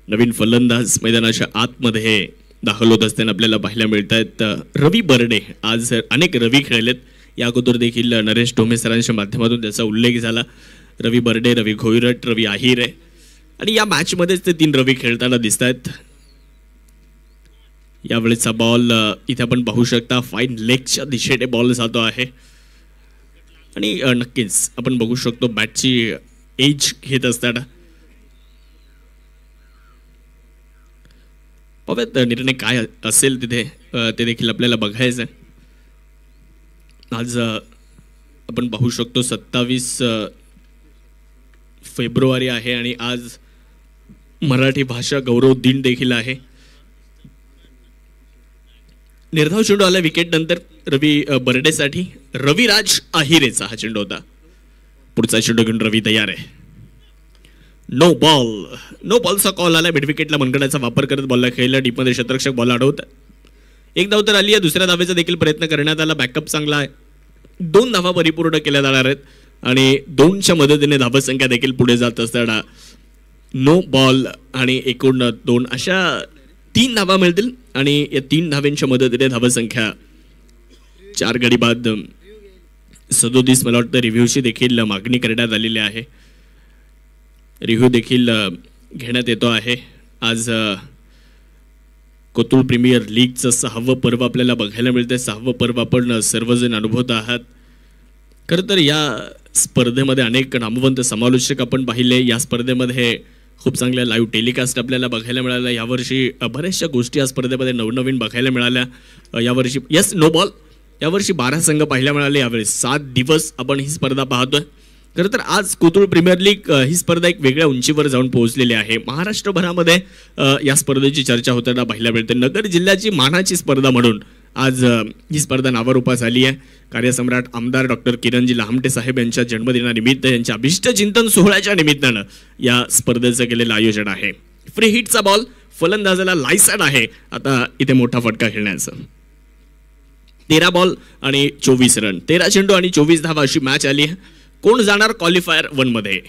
S5: नवीन फलंदाज मैदानाच्या आतमध्ये दाखल होत असताना आपल्याला पाहायला मिळत आहेत. रवी बर्डे, आज अनेक रवी खेळलेत. या अगोदर देखील नरेश ढोमे सरांच्या माध्यमातून त्याचा उल्लेख झाला. रवी बर्डे, रवी घोईरट, रवी आहिरे आणि या मॅचमध्येच ते 3 रवी खेळताना दिसत आहेत. यावेळेचा बॉल इथे आपण पाहू शकता फाईन लेगच्या दिशेने बॉल जातो आहे आणि नक्कीच आपण बघू शकतो बॅटची एज घेत असताना. पाहूयात निर्णय काय असेल तिथे, ते देखील आपल्याला बघायचं आहे. आज आपण पाहू शकतो 27 फेब्रुवारी आहे आणि आज मराठी भाषा गौरव दिन देखील आहे. निर्धाव चेंडू आला विकेट नंतर रवी बर्डेसाठी. रविराज आहिरेचा हा चेंडू होता. पुढचा चेंडू घेऊन रवी तयार आहे. नो बॉलचा कॉल आला. मिड विकेटला मनगडाचा वापर करत बॉलला खेळला. डीपमध्ये क्षेत्ररक्षक बॉल अडवतात. 1 धाव तर आली आहे. दुसऱ्या धावेचा देखील प्रयत्न करण्यात आला. बॅकअप चांगला आहे. 2 धावा परिपूर्ण केल्या जाणार आहेत आणि 2च्या मदतीने धावसंख्या देखील पुढे जात असताना नो बॉल आणि एकूण 2 अशा 3 धावा मिळतील आणि या 3 धावांच्या मदतीने धावसंख्या 4 गडी बाद 37. मला वाटतं रिव्ह्यूची देखील मागणी करण्यात आलेली आहे. रिव्ह्यू देखील घेण्यात येतो आहे. आज कोतुळ प्रीमियर लीगचं 6वं पर्व आपल्याला बघायला मिळतंय. 6वं पर्व आपण सर्वजण अनुभवत आहात. खरं तर या स्पर्धेमध्ये अनेक नामवंत समालोचक आपण पाहिले. या स्पर्धेमध्ये खूप चांगल्या लाईव्ह टेलिकास्ट आपल्याला बघायला मिळाल्या. यावर्षी बऱ्याचशा गोष्टी या स्पर्धेमध्ये नवनवीन बघायला मिळाल्या. यावर्षी नो बॉल, यावर्षी 12 संघ पाहायला मिळाले. यावेळी 7 दिवस आपण ही स्पर्धा पाहतोय. खरं तर आज कोतुळ प्रीमियर लीग ही स्पर्धा एक वेगळ्या उंचीवर जाऊन पोहोचलेली आहे. महाराष्ट्रभरामध्ये या स्पर्धेची चर्चा होताना पाहायला मिळते. नगर जिल्ह्याची मानाची स्पर्धा म्हणून आज ही स्पर्धा नावारूपास आली आहे. कार्यसम्राट आमदार डॉक्टर किरणजी लहामटे साहेब यांच्या जन्मदिनानिमित्त, यांच्या अभिष्ट चिंतन सोहळ्याच्या निमित्तानं या स्पर्धेचं केलेलं आयोजन आहे. फ्री हिटचा बॉल, फलंदाजाला लायसन आहे आता इथे मोठा फटका खेळण्याचं. 13 बॉल आणि 24 रन, 13 चेंडू आणि 24 धावा अशी मॅच आली आहे. कोण जाणार क्वालिफायर 1 मध्ये?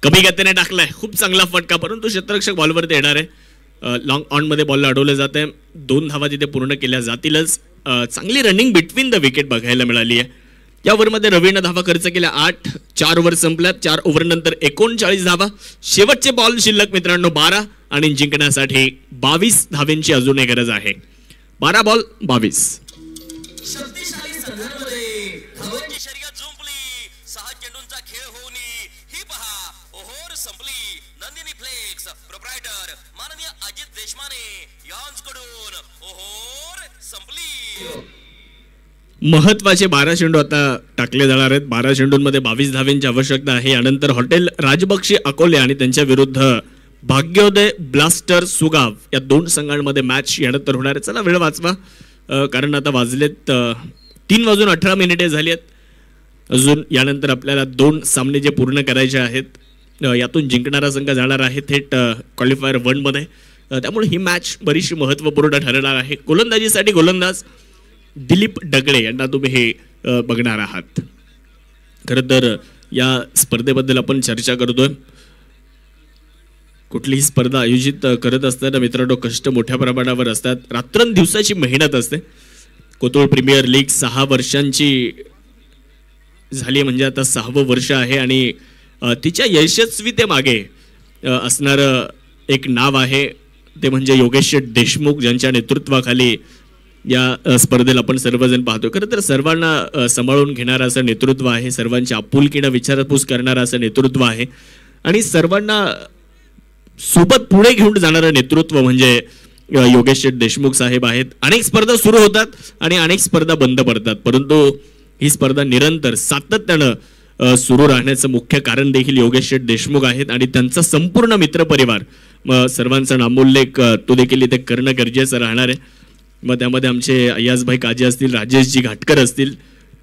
S5: कमी गतीने टाकलाय, खूप चांगला फटका, परंतु क्षेत्ररक्षक बॉलवरती येणार आहे. लॉंग ऑन मध्ये बॉलला अडवलं जात आहे. 2 धावा तिथे पूर्ण केल्या जातीलच. चांगली रनिंग बिटवीन द विकेट बघायला मिळाली आहे. या ओव्हरमध्ये रवीनं धावा खर्च केल्या 8. 4 ओव्हर संपल्यात. 4 ओव्हर नंतर 39 धावा. शेवटचे बॉल शिल्लक मित्रांनो 12 आणि जिंकण्यासाठी 22 धावांची अजूनही गरज आहे. 12 बॉल 22.
S2: शक्तिशाली संघांमध्ये धावांची शर्यत जुंपली. 6 चेंडूंचा खेळ होऊन ही पहा ओहोर संपली. नंदिनी फ्लेक्स प्रोप्रायटर माननीय अजित देशमाने यांच्याकडून ओहोर संपली.
S5: महत्वाचे 12 चेंडू आता टाकले जाणार आहेत. 12 चेंडूंमध्ये 22 धावांची आवश्यकता आहे. यानंतर हॉटेल राजबक्षी अकोले आणि त्यांच्या विरुद्ध भाग्योदय ब्लास्टर सुगाव या 2 संघांमध्ये मॅच यानंतर होणार आहे. चला वेळ वाचवा, कारण आता वाजलेत 3:18 झाली आहेत. अजून यानंतर आपल्याला 2 सामने जे पूर्ण करायचे आहेत, यातून जिंकणारा संघ जाणार आहे थेट क्वालिफायर 1 मध्ये. त्यामुळे ही मॅच बरीचशी महत्त्वपूर्ण ठरणार आहे. गोलंदाजीसाठी गोलंदाज दिलीप डगळे यांना तुम्ही हे बघणार आहात. खरं तर या स्पर्धेबद्दल आपण चर्चा करतोय. कुठलीही स्पर्धा आयोजित करत असताना मित्रांनो कष्ट मोठ्या प्रमाणावर असतात, रात्रंदिवसाची मेहनत असते. कोतुळ प्रीमियर लीग 6 वर्षांची झाली, म्हणजे आता 6वं वर्ष आहे आणि तिच्या यशस्वीतेमागे असणारं एक नाव आहे ते म्हणजे योगेश देशमुख, ज्यांच्या नेतृत्वाखाली या स्पर्धेला आपण सर्वजण पाहतो. खरं तर सर्वांना सांभाळून घेणारं असं नेतृत्व आहे, सर्वांच्या आपुलकीनं विचारपूस करणारं असं नेतृत्व आहे आणि सर्वांना सोबत पुढे घेऊन जाणारं नेतृत्व म्हणजे योगेश देशमुख साहेब आहेत. अनेक स्पर्धा सुरू होतात आणि अनेक स्पर्धा बंद पडतात, परंतु ही स्पर्धा निरंतर सातत्यानं सुरू राहण्याचं मुख्य कारण देखील योगेश देशमुख आहेत आणि त्यांचा संपूर्ण मित्रपरिवार सर्वांचा नामोल्लेख तो देखील इथे करणं गरजेचं राहणार आहे. मग त्यामध्ये आमचे अय्याजभाई काझी असतील, राजेशजी घाटकर असतील,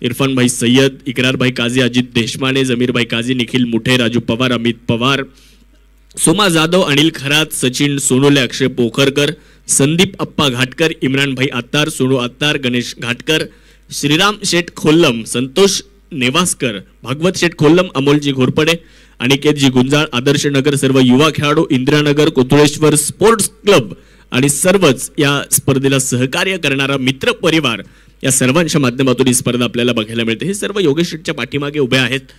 S5: इरफानभाई सय्यद, इकरारभाई काझी, अजित देशमाने, जमीरभाई काझी, निखिल मुठे, राजू पवार, अमित पवार, सोमा जाधव, अनिल खरात, सचिन सोनोले, अक्षय पोखरकर, संदीप अप्पा घाटकर, इम्रानभाई आत्तार, सोनू आत्तार, गणेश घाटकर, श्रीराम शेठ खोल्लम, संतोष नेवासकर, भागवत शेठ खोल्लम, अमोलजी घोरपडे, अनिकेतजी गुंजाळ, आदर्श नगर, सर्व युवा खेळाडू, इंदिरानगर, कोतुळेश्वर स्पोर्ट्स क्लब आणि सर्वच या स्पर्धेला सहकार्य करणारा मित्र परिवार, या सर्वांच्या माध्यमातून ही स्पर्धा आपल्याला बघायला मिळते. हे सर्व योगेश शेठच्या पाठीमागे उभे आहेत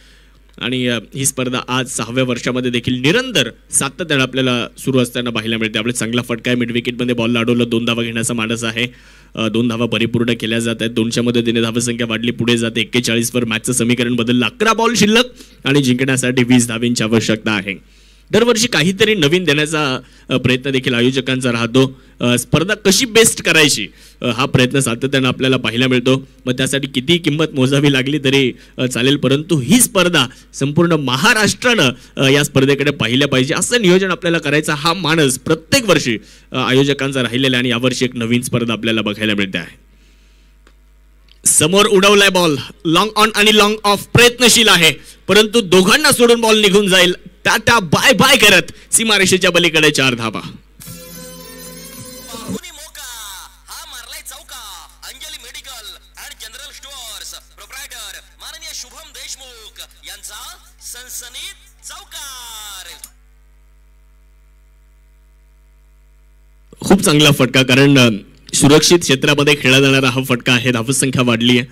S5: आणि ही स्पर्धा आज 6व्या वर्षामध्ये देखील निरंतर सातत्यानं आपल्याला सुरू असताना पाहायला मिळते. आपले चांगला फटका आहे, मिड विकेटमध्ये बॉल अडवलं, 2 धावा घेण्याचा मानस आहे, 2 धावा परिपूर्ण केल्या जात आहेत, 200 मदतीने धावसंख्या वाढली, पुढे जाते 41 वर मॅचचं समीकरण बदललं, 11 बॉल शिल्लक आणि जिंकण्यासाठी 20 धावांची आवश्यकता आहे. दरवर्षी काहीतरी नवीन देण्याचा प्रयत्न देखील आयोजकांचा राहतो. स्पर्धा कशी बेस्ट करायची हा प्रयत्न सातत्यानं आपल्याला पाहायला मिळतो. मग त्यासाठी किती किंमत मोजावी लागली तरी चालेल, परंतु ही स्पर्धा संपूर्ण महाराष्ट्रानं या स्पर्धेकडे पाहिलं पाहिजे असं नियोजन आपल्याला करायचा हा मानस प्रत्येक वर्षी आयोजकांचा राहिलेला आहे आणि यावर्षी एक नवीन स्पर्धा आपल्याला बघायला मिळते आहे. समोर उडवलाय बॉल, लॉंग ऑन आणि लॉंग ऑफ प्रयत्नशील आहे, परंतु दोघांना सोडून बॉल निघून जाईल. टाटा बाय बाय करत सीमारेषेच्या पलीकडे 4 धावा.
S2: हा मारलाय चौका. Anjali medical and general stores proprietor माननीय शुभम देशमुख यांचा सनसनीत चौकार.
S5: खूप चांगला फटका, कारण सुरक्षित क्षेत्रामध्ये खेळला जाणारा हा फटका आहे. धावसंख्या वाढली आहे,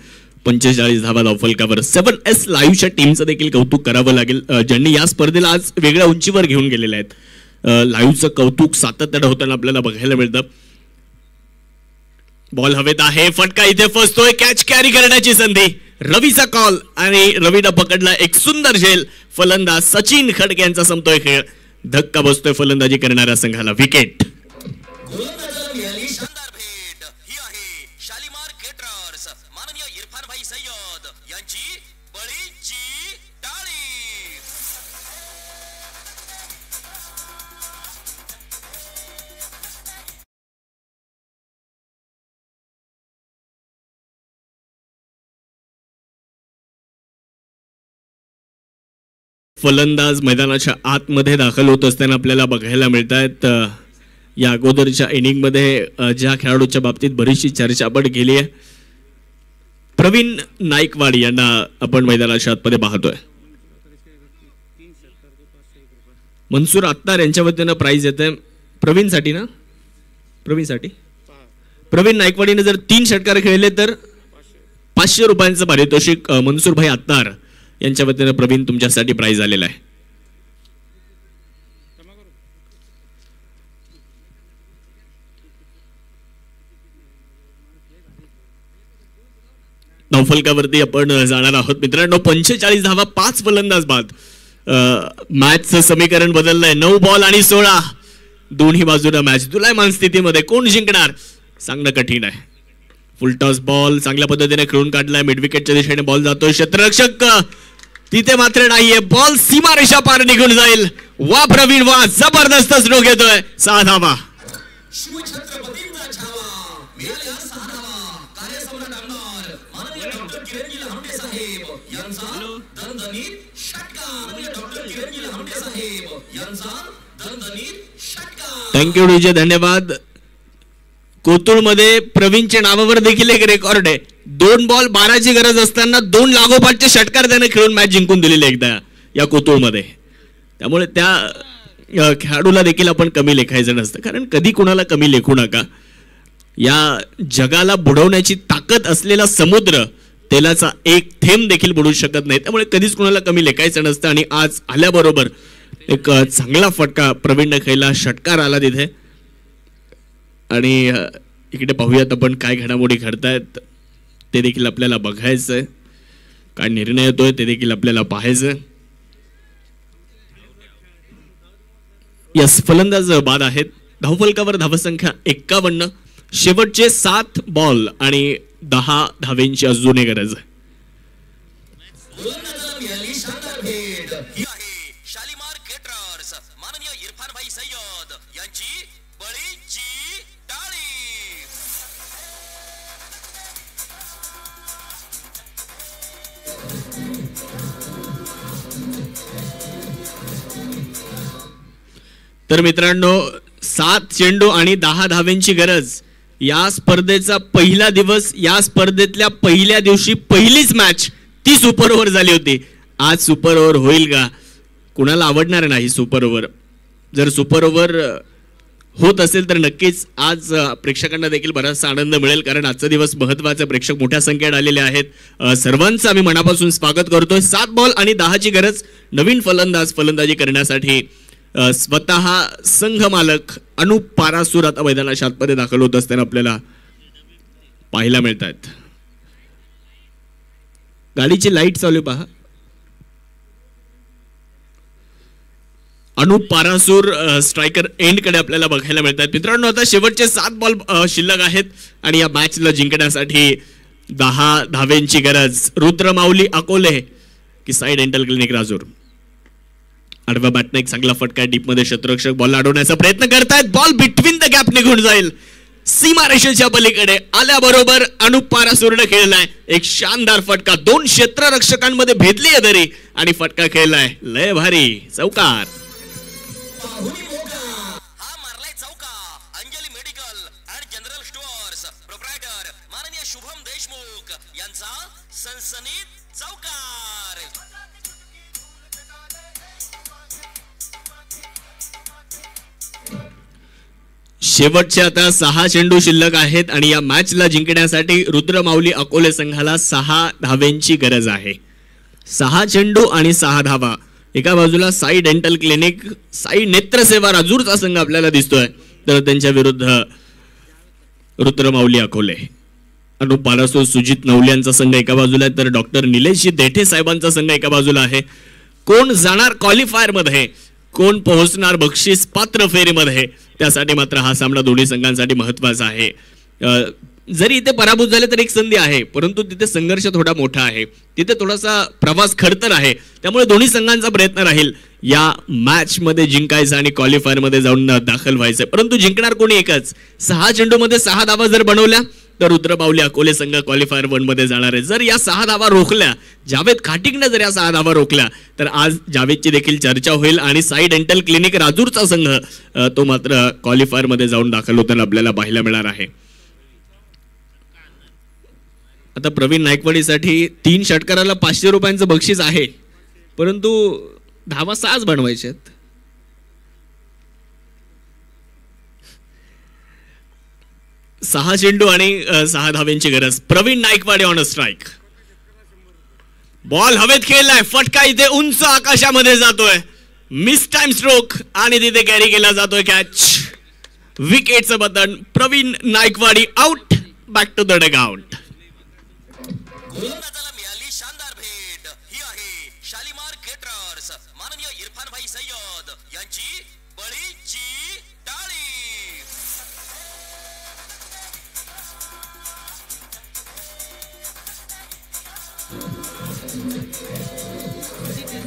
S5: 45 धावा धावफलकावर. 7S लाईव्हच्या टीमचं देखील कौतुक करावं लागेल, ज्यांनी या स्पर्धेला आज वेगळ्या उंचीवर घेऊन गेलेले आहेत. लाईव्हचं कौतुक सातत्यानं होताना आपल्याला बघायला मिळतं. बॉल हवेत आहे, फटका इथे फसतोय, कॅच कॅरी करण्याची संधी, रवीचा कॉल आणि रवीनं पकडला एक सुंदर झेल. फलंदाज सचिन खडके यांचा संपतोय खेळ, धक्का बसतोय फलंदाजी करणाऱ्या संघाला. विकेट.
S2: शानदार भेट ही आहे शालिमार केटरर्स माननीय इरफानभाई सय्यद यांची बळीची टाळी.
S5: फलंदाज मैदानाच्या आतमध्ये दाखल होत असताना आपल्याला बघायला मिळत आहेत. या अगोदरच्या इनिंगमध्ये ज्या खेळाडूच्या बाबतीत बरीचशी चर्चा आपण केली आहे, प्रवीण नाईकवाड यांना आपण मैदानाच्या आतमध्ये पाहतोय. मनसूर अत्तार यांच्या वतीनं प्राइज येते प्रवीणसाठी ना, प्रवीण नाईकवाडीने जर 3 षटकार खेळले तर 500 रुपयांचं पारितोषिक मनसूरभाई अत्तार यांच्या वतीनं प्रवीण तुमच्यासाठी प्राइज आलेला आहे. धावफलकावरती आपण जाणार आहोत मित्रांनो. 45 धावा, 5 फलंदाज बाद. मॅचचं समीकरण बदललंय, 9 बॉल आणि 16. दोन्ही बाजूला मॅच दुलायमान स्थितीमध्ये. कोण जिंकणार सांगणं कठीण आहे. फुलटॉस बॉल चांगल्या पद्धतीने खेळून काढलाय, मिड विकेटच्या दिशेने बॉल जातोय. क्षेत्ररक्षक तिथे मात्र नाहीये, बॉल सीमारेषा पार निघून जाईल. वा प्रवीण वा, जबरदस्त स्ट्रोक येतोय. 6 धावा.
S2: शिवछत्रपतींचा छावा मिळाल्या 6 धावा. कार्यसम्राट आमदार माननीय डॉक्टर किरणजी किरणजी लहामटे साहेब यांचा दणदणीत षटकार. माननीय डॉक्टर किरणजी लहामटे साहेब यांचा दणदणीत षटकार.
S5: थँक्यू डीजे, धन्यवाद. कोतुळमध्ये प्रवीणच्या नावावर देखील एक रेकॉर्ड आहे. 2 बॉल 12ची गरज असताना 2 लागोपाठचे षटकार त्याने खेळून मॅच जिंकून दिलेली एकदा या कोतुळमध्ये. त्यामुळे त्या खेळाडूला देखील आपण कमी लेखायचं नसतं, कारण कधी कुणाला कमी लेखू नका. या जगाला बुडवण्याची ताकद असलेला समुद्र तेलाचा एक थेंब देखील बुडू शकत नाही, त्यामुळे कधीच कुणाला कमी लेखायचं नसतं. आणि आज आल्याबरोबर एक चांगला फटका प्रवीणने खेळला, षटकार आला तिथे. आणि इकडे पाहूयात आपण काय घडामोडी घडतायत ते देखील आपल्याला बघायचंय, काय निर्णय येतोय ते देखील आपल्याला पाहायचंय. यस, फलंदाज बाद आहेत. धावफलकावर धावसंख्या 51. शेवटचे 7 बॉल आणि 10 धावेंची अजूनही गरज आहे.
S2: गोलंदाजाला मिळाली शानदार भेट. ही आहे शालिमार केटरर्स. माननीय इरफान भाई सय्यद यांची बळीची टाळी.
S5: तर मित्रांनो, 7 चेंडू आणि 10 धावेंची गरज. या स्पर्धेचा पहिला दिवस, या स्पर्धेतल्या पहिल्या दिवशी पहिलीच मॅच ती सुपर ओव्हर झाली होती. आज सुपर ओव्हर होईल का? कुणाला आवडणार नाही सुपर ओव्हर. जर सुपर ओव्हर होत असेल तर नक्कीच आज प्रेक्षकांना देखील बराचसा आनंद मिळेल, कारण आजचा दिवस महत्त्वाचा. प्रेक्षक मोठ्या संख्येत आलेले आहेत. सर्वांचं आम्ही मनापासून स्वागत करतोय. 7 बॉल आणि 10ची गरज. नवीन फलंदाज फलंदाजी करण्यासाठी स्वतः संघ मालक अनुप पारासूर आता मैदानाच्या आतमध्ये दाखल होत असताना आपल्याला पाहायला मिळत आहेत. गाडीची लाईट चालू पहा. अनुप पारासूर स्ट्रायकर एंड कडे आपल्याला बघायला मिळत आहेत. मित्रांनो, आता शेवटचे 7 बॉल शिल्लक आहेत आणि या मॅचला जिंकण्यासाठी 10 धावेंची गरज. रुद्रमाऊली अकोले की साई डेंटल क्लिनिक राजूर. आडव्या बॅटने एक चांगला फटका डीपमध्ये क्षेत्ररक्षक बॉल अडवण्याचा प्रयत्न करतायत. बॉल बिटवीन द गॅप निघून जाईल. सीमारेषेच्या पलीकडे आल्याबरोबर अनुप पारासूरने खेळलाय एक शानदार फटका. 2 क्षेत्ररक्षकांमध्ये भेदली आहे दरी आणि फटका खेळलाय. लय भारी चौकार.
S2: हा मारलाय चौका. Anjali medical and general stores proprietor माननीय शुभम देशमुख यांचा सनसनीत चौकार.
S5: शेवटचे आता 6 चेंडू शिल्लक आहेत आणि या मॅचला जिंकण्यासाठी रुद्रमाऊली अकोले संघाला 6 धावेंची गरज आहे. 6 चेंडू आणि 6 धावा. एका बाजूला साई डेंटल क्लिनिक, साई नेत्रसेवा राजूरचा संघ आपल्याला दिसतोय, तर त्यांच्या विरुद्ध रुद्रमाऊली अकोले. अनुप पारासूर सुजित नवल्यांचा संघ एका बाजूला आहे, तर डॉक्टर निलेशजी देठे साहेबांचा संघ एका बाजूला आहे. कोण जाणार क्वालिफायर मध्ये, कोण पोहोचणार बक्षीस पात्र फेरीमध्ये, त्यासाठी मात्र हा सामना दोन्ही संघांसाठी महत्वाचा आहे. जरी इथे पराभूत झाले तर एक संधी आहे, परंतु तिथे संघर्ष थोडा मोठा आहे, तिथे थोडासा प्रवास खडतर आहे. त्यामुळे दोन्ही संघांचा प्रयत्न राहील या मॅच मध्ये जिंकायचं आणि क्वालिफायर मध्ये जाऊन दाखल व्हायचं. परंतु जिंकणार कोणी एकच. 6 चेंडूमध्ये 6 धावा जर बनवल्या तर रुद्रमाऊली अकोले संघ क्वालिफायर 1 मध्ये जाणार आहे. जर या 6 धावा रोखल्या, जावेद खाटिकने जर या 6 धावा रोखल्या तर आज जावेदची देखील चर्चा होईल आणि साई डेंटल क्लिनिक राजूरचा संघ तो मात्र क्वालिफायर मध्ये जाऊन दाखल होताना आपल्याला पाहायला मिळणार आहे. आता प्रवीण नायकवाडीसाठी 3 षटकाराला 500 रुपयांचं बक्षीस आहे, परंतु धावा 6च बनवायचे आहेत. सहा चेंडू आणि 6 धावेंची गरज. Praveen Naikwade on a strike. Ball हवेत खेळलाय, फटका इथे उंच आकाशामध्ये जातोय. मिस टाइम स्ट्रोक आणि तिथे कॅरी केला जातोय कॅच. विकेटचं button. Praveen Naikwadi out. Back to the dugout.
S2: गोलंदाजाला मिळाली शानदार भेट. ही आहे शालिमार केटरर्स माननीय इरफान भाई सय्यद यांची बळीची टाळी.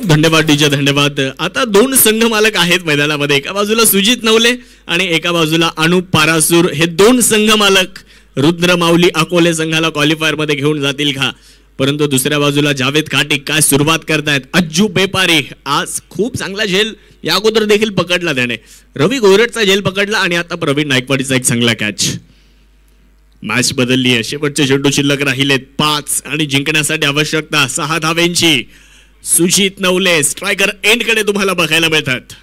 S5: धन्यवाद डीजे, धन्यवाद. आता 2 संघ मालक आहेत मैदानामध्ये. एका बाजूला सुजित नवले आणि एका बाजूला अनुप पारासूर. हे 2 संघ मालक रुद्रमाऊली अकोले संघाला क्वालिफायर मध्ये घेऊन जातील का? परंतु दुसऱ्या बाजूला जावेद खाटिक काय सुरुवात करतायत. अज्जू बेपारी आज खूप चांगला झेल या अगोदर देखील पकडला त्याने. रवी गोरटचा झेल पकडला आणि आता प्रवीण नायकवाडीचा एक चांगला कॅच. मॅच बदलली आहे. शेवटचे चेंडू शिल्लक राहिलेत 5 आणि जिंकण्यासाठी आवश्यकता 6 धावेंची. सुजित नवले स्ट्रायकर एंड कडे तुम्हाला बघायला मिळतात.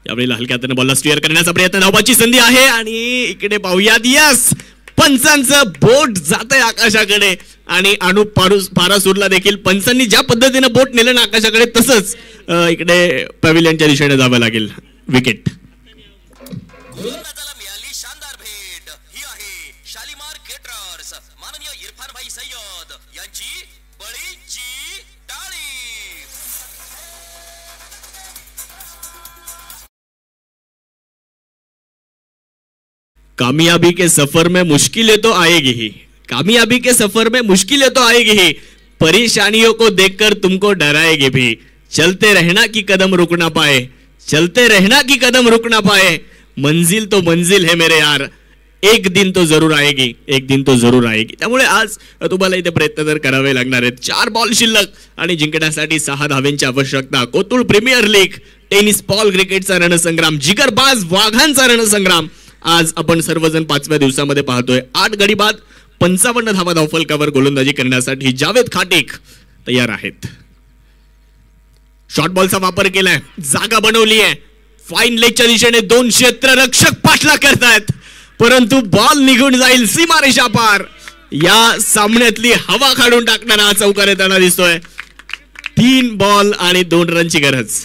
S5: यावेळेला हलक्या हाताने बॉलला स्टीअर करण्याचा प्रयत्न. धावाची संधी आहे आणि इकडे पाहूयात. यस, पंचांचं बोट जातंय आकाशाकडे आणि अनुप पारासूरला देखील पंचांनी ज्या पद्धतीने बोट नेलं ना आकाशाकडे तसंच इकडे पॅव्हिलियनच्या दिशेने जावं लागेल. विकेट.
S2: गोलंदाजाला मिळाली शानदार भेट. ही आहे शालिमार केटरर्स माननीय इरफान भाई सय्यद यांची बळीची टाळी.
S5: कामयाबी के सफर में मुश्किलें तो आएगी ही. कामयाबी के सफर में मुश्किलें तो आएगी ही. परेशानियों को देखकर तुमको डराएगी भी. चलते रहना की कदम रुक ना पाए. चलते रहना की कदम रुक ना पाए. मंजिल तो मंजिल है मेरे यार. एक दिन तो जरूर आएगी. एक दिन तो जरूर आएगी. त्यामुळे आज तुम्हाला इथे प्रयत्न तर करावे लागणार आहेत. 4 बॉल शिल्लक आणि जिंकण्यासाठी 6 धावेंची आवश्यकता. Kotul premier league tennis ball क्रिकेटचा रणसंग्राम, जिगरबाज वाघांचा रणसंग्राम आज आपण सर्वजण 5व्या दिवसामध्ये पाहतोय. 8 गडी बाद 55 धावा धावफलकावर गोलंदाजी करण्यासाठी जावेद खाटिक तयार आहेत. शॉर्ट बॉलचा वापर केलाय. जागा बनवली आहे. फाईन लेगच्या दिशेने 2 क्षेत्ररक्षक पाठला करतायत परंतु बॉल निघून जाईल सीमारेषा पार. या सामन्यातली हवा काढून टाकणारा हा चौकार येताना दिसतोय. 3 बॉल आणि 2 रनची गरज.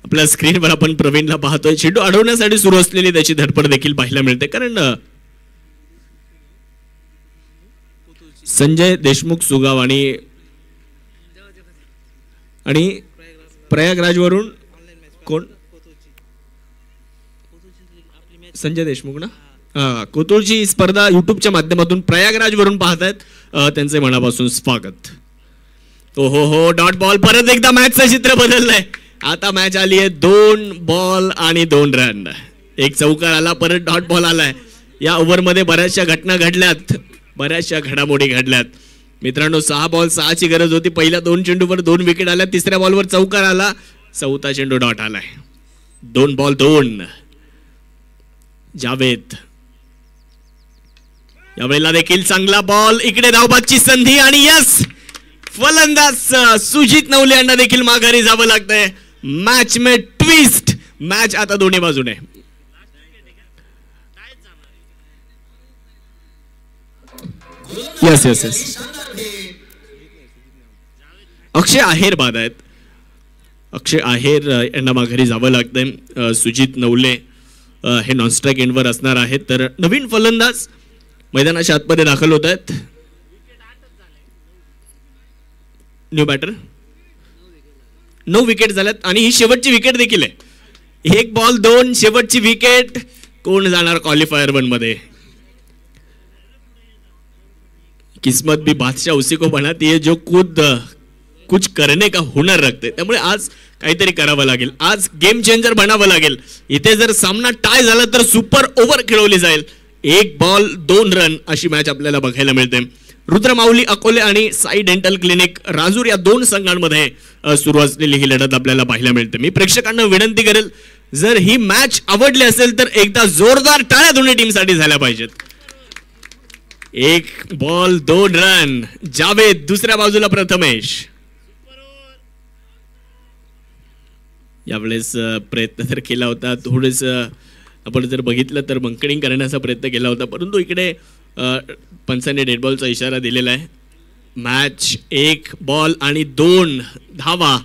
S5: आपल्या स्क्रीनवर आपण प्रवीणला पाहतोय. चेंडू अडवण्यासाठी सुरू असलेली त्याची धडपड देखील पाहायला मिळते. कारण संजय देशमुख सुगाव आणि प्रयागराज वरून कोण, संजय देशमुख ना, कोतुळची स्पर्धा युट्यूबच्या माध्यमातून प्रयागराज वरून पाहतायत. त्यांचे मनापासून स्वागत. हो डॉट बॉल. परत एकदा मॅचचं चित्र बदललंय. आता मॅच आली आहे 2 बॉल आणि 2 रन. एक चौकार आला, परत डॉट बॉल आलाय. या ओव्हरमध्ये बऱ्याचशा घटना घडल्यात, बऱ्याचशा घडामोडी घडल्यात मित्रांनो. 6 बॉल 6 ची गरज होती. पहिल्या 2 चेंडूवर 2 विकेट आल्या. तिसऱ्या बॉलवर चौकार आला. 4था चेंडू डॉट आलाय. 2 बॉल 2. जावेद यावेळेला देखील चांगला बॉल. इकडे धावबादची संधी आणि यस, फलंदाज सुजित नवले यांना देखील माघारी जावं लागतंय. मॅच में ट्विस्ट. मॅच आता दोन्ही बाजूने. Yes yes yes. Akshay Aher बाद आहेत. अक्षय आहेर यांना माघारी जावं लागतंय. सुजित नवले हे नॉनस्ट्राईक एंडवर असणार आहेत. तर नवीन फलंदाज मैदानाच्या आतमध्ये दाखल होत आहेत. New batter. 9 विकेट झाल्यात आणि ही शेवटची विकेट देखील आहे. 1 बॉल 2 शेवटची विकेट. कोण जाणार क्वालिफायर 1 मध्ये. किस्मत भी बादशाह उसी को बनाती है जो खुद कुछ करने का हुनर रखते. त्यामुळे आज काहीतरी करावं लागेल. आज गेम चेंजर बनावं लागेल. इथे जर सामना टाय झाला तर सुपर ओव्हर खेळवली जाईल. 1 बॉल 2 रन अशी मॅच आपल्याला बघायला मिळते. रुद्रमाऊली अकोले आणि साई डेंटल क्लिनिक राजूर या 2 संघांमध्ये सुरू असलेली ही लढत आपल्याला पाहायला मिळते. मी प्रेक्षकांना विनंती करेल, जर ही मॅच आवडली असेल तर एकदा जोरदार टाळ्या दोन्ही टीमसाठी झाल्या पाहिजेत. 1 बॉल 2 रन. जावेद दुसऱ्या बाजूला प्रथमेश. यावेळेस प्रयत्न तर केला होता. थोडेस आपण जर बघितलं तर बंकडिंग करण्याचा प्रयत्न केला होता परंतु इकडे पंचाने डेड बॉलचा इशारा दिलेला आहे. मॅच 1 बॉल आणि 2 धावा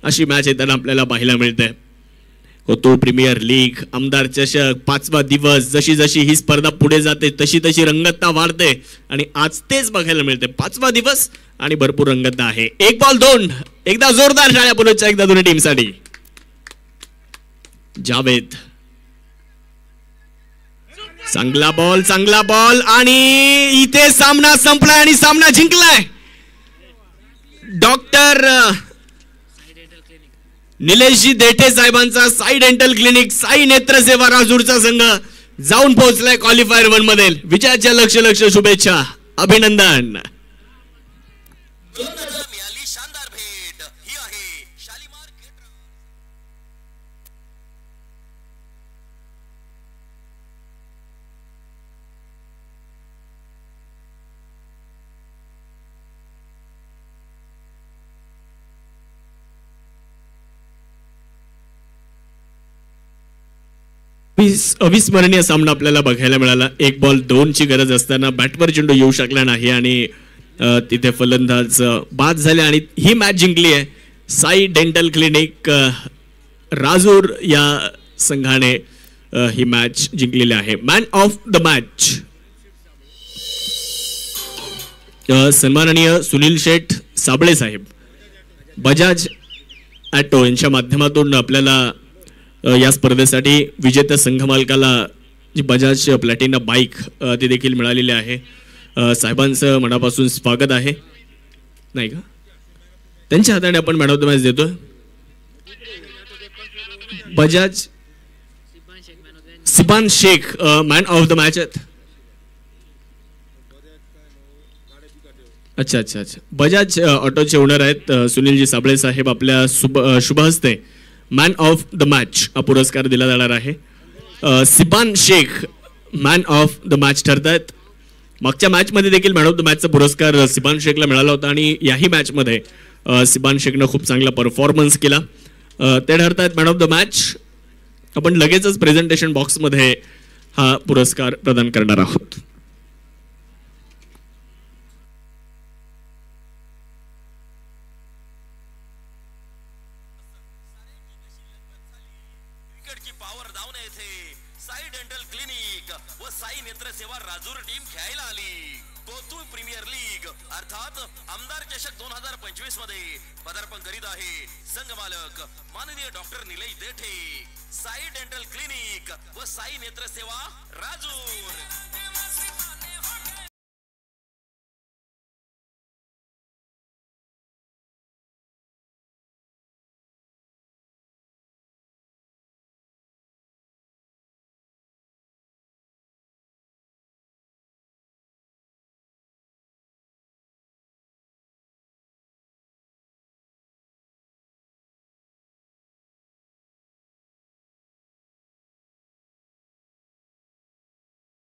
S5: अशी मॅच येताना आपल्याला पाहायला मिळते. कोतुळ प्रीमियर लीग, आमदार चषक, 5वा दिवस. जशी जशी ही स्पर्धा पुढे जाते तशी तशी रंगतता वाढते आणि आज तेच बघायला मिळते. 5वा दिवस आणि भरपूर रंगतता आहे. 1 बॉल 2. एकदा जोरदार टाळ्या पुढच्या एकदा दोन्ही टीमसाठी. जावेद चांगला बॉल आणि इथे सामना संपलाय आणि सामना जिंकलाय डॉक्टर निलेशजी देठे साहेबांचा साई डेंटल क्लिनिक साई नेत्र सेवा राजूरचा संघ जाऊन पोहोचलाय क्वालिफायर 1 मध्ये. विजयाच्या लक्ष शुभेच्छा, अभिनंदन.
S2: मिळाली शानदार भेट. ही आहे शालिमार केटरर्स.
S5: अविस्मरणीय सामना आपल्याला बघायला मिळाला. 1 बॉल 2 ची गरज असताना बॅटवर चेंडू येऊ शकला नाही आणि तिथे फलंदाज बाद झाले आणि ही मॅच जिंकली आहे साई डेंटल क्लिनिक राजूर या संघाने ही मॅच जिंकलेली आहे. मॅन ऑफ द मॅच सन्माननीय सुनील शेठ साबळे साहेब बजाज ॲटो यांच्या माध्यमातून आपल्याला या स्पर्धेसाठी विजेत्या संघ मालकाला जी बजाज प्लॅटिना बाईक ती देखील मिळालेली आहे. साहेबांचं मनापासून स्वागत आहे. नाही का त्यांच्या हाताने आपण मॅन ऑफ द मॅच देतोय. Bajaj Siban Shaikh man of the match आहेत. अच्छा बजाज ऑटोचे ओनर आहेत सुनीलजी साबळे साहेब. आपल्या शुभ हस्ते मॅन ऑफ द मॅच हा पुरस्कार दिला जाणार आहे. Siban Shaikh man of the match ठरत आहेत. मागच्या मॅचमध्ये देखील मॅन ऑफ द मॅचचा पुरस्कार सिबान शेखला मिळाला होता आणि याही मॅचमध्ये सिबान शेखनं खूप चांगला परफॉर्मन्स केला. ते ठरत आहेत मॅन ऑफ द मॅच. आपण लगेचच प्रेझेंटेशन बॉक्समध्ये हा पुरस्कार प्रदान करणार आहोत.
S2: साई डेंटल क्लिनिक व साई नेत्र सेवा राजूर टीम खेळायला आली. कोतुळ प्रीमियर लीग अर्थात आमदार चषक 2025 मध्ये पदार्पण करीत आहे संघ मालक माननीय doctor Nilesh Dethe. Sai dental clinic व साई नेत्र सेवा राजूर.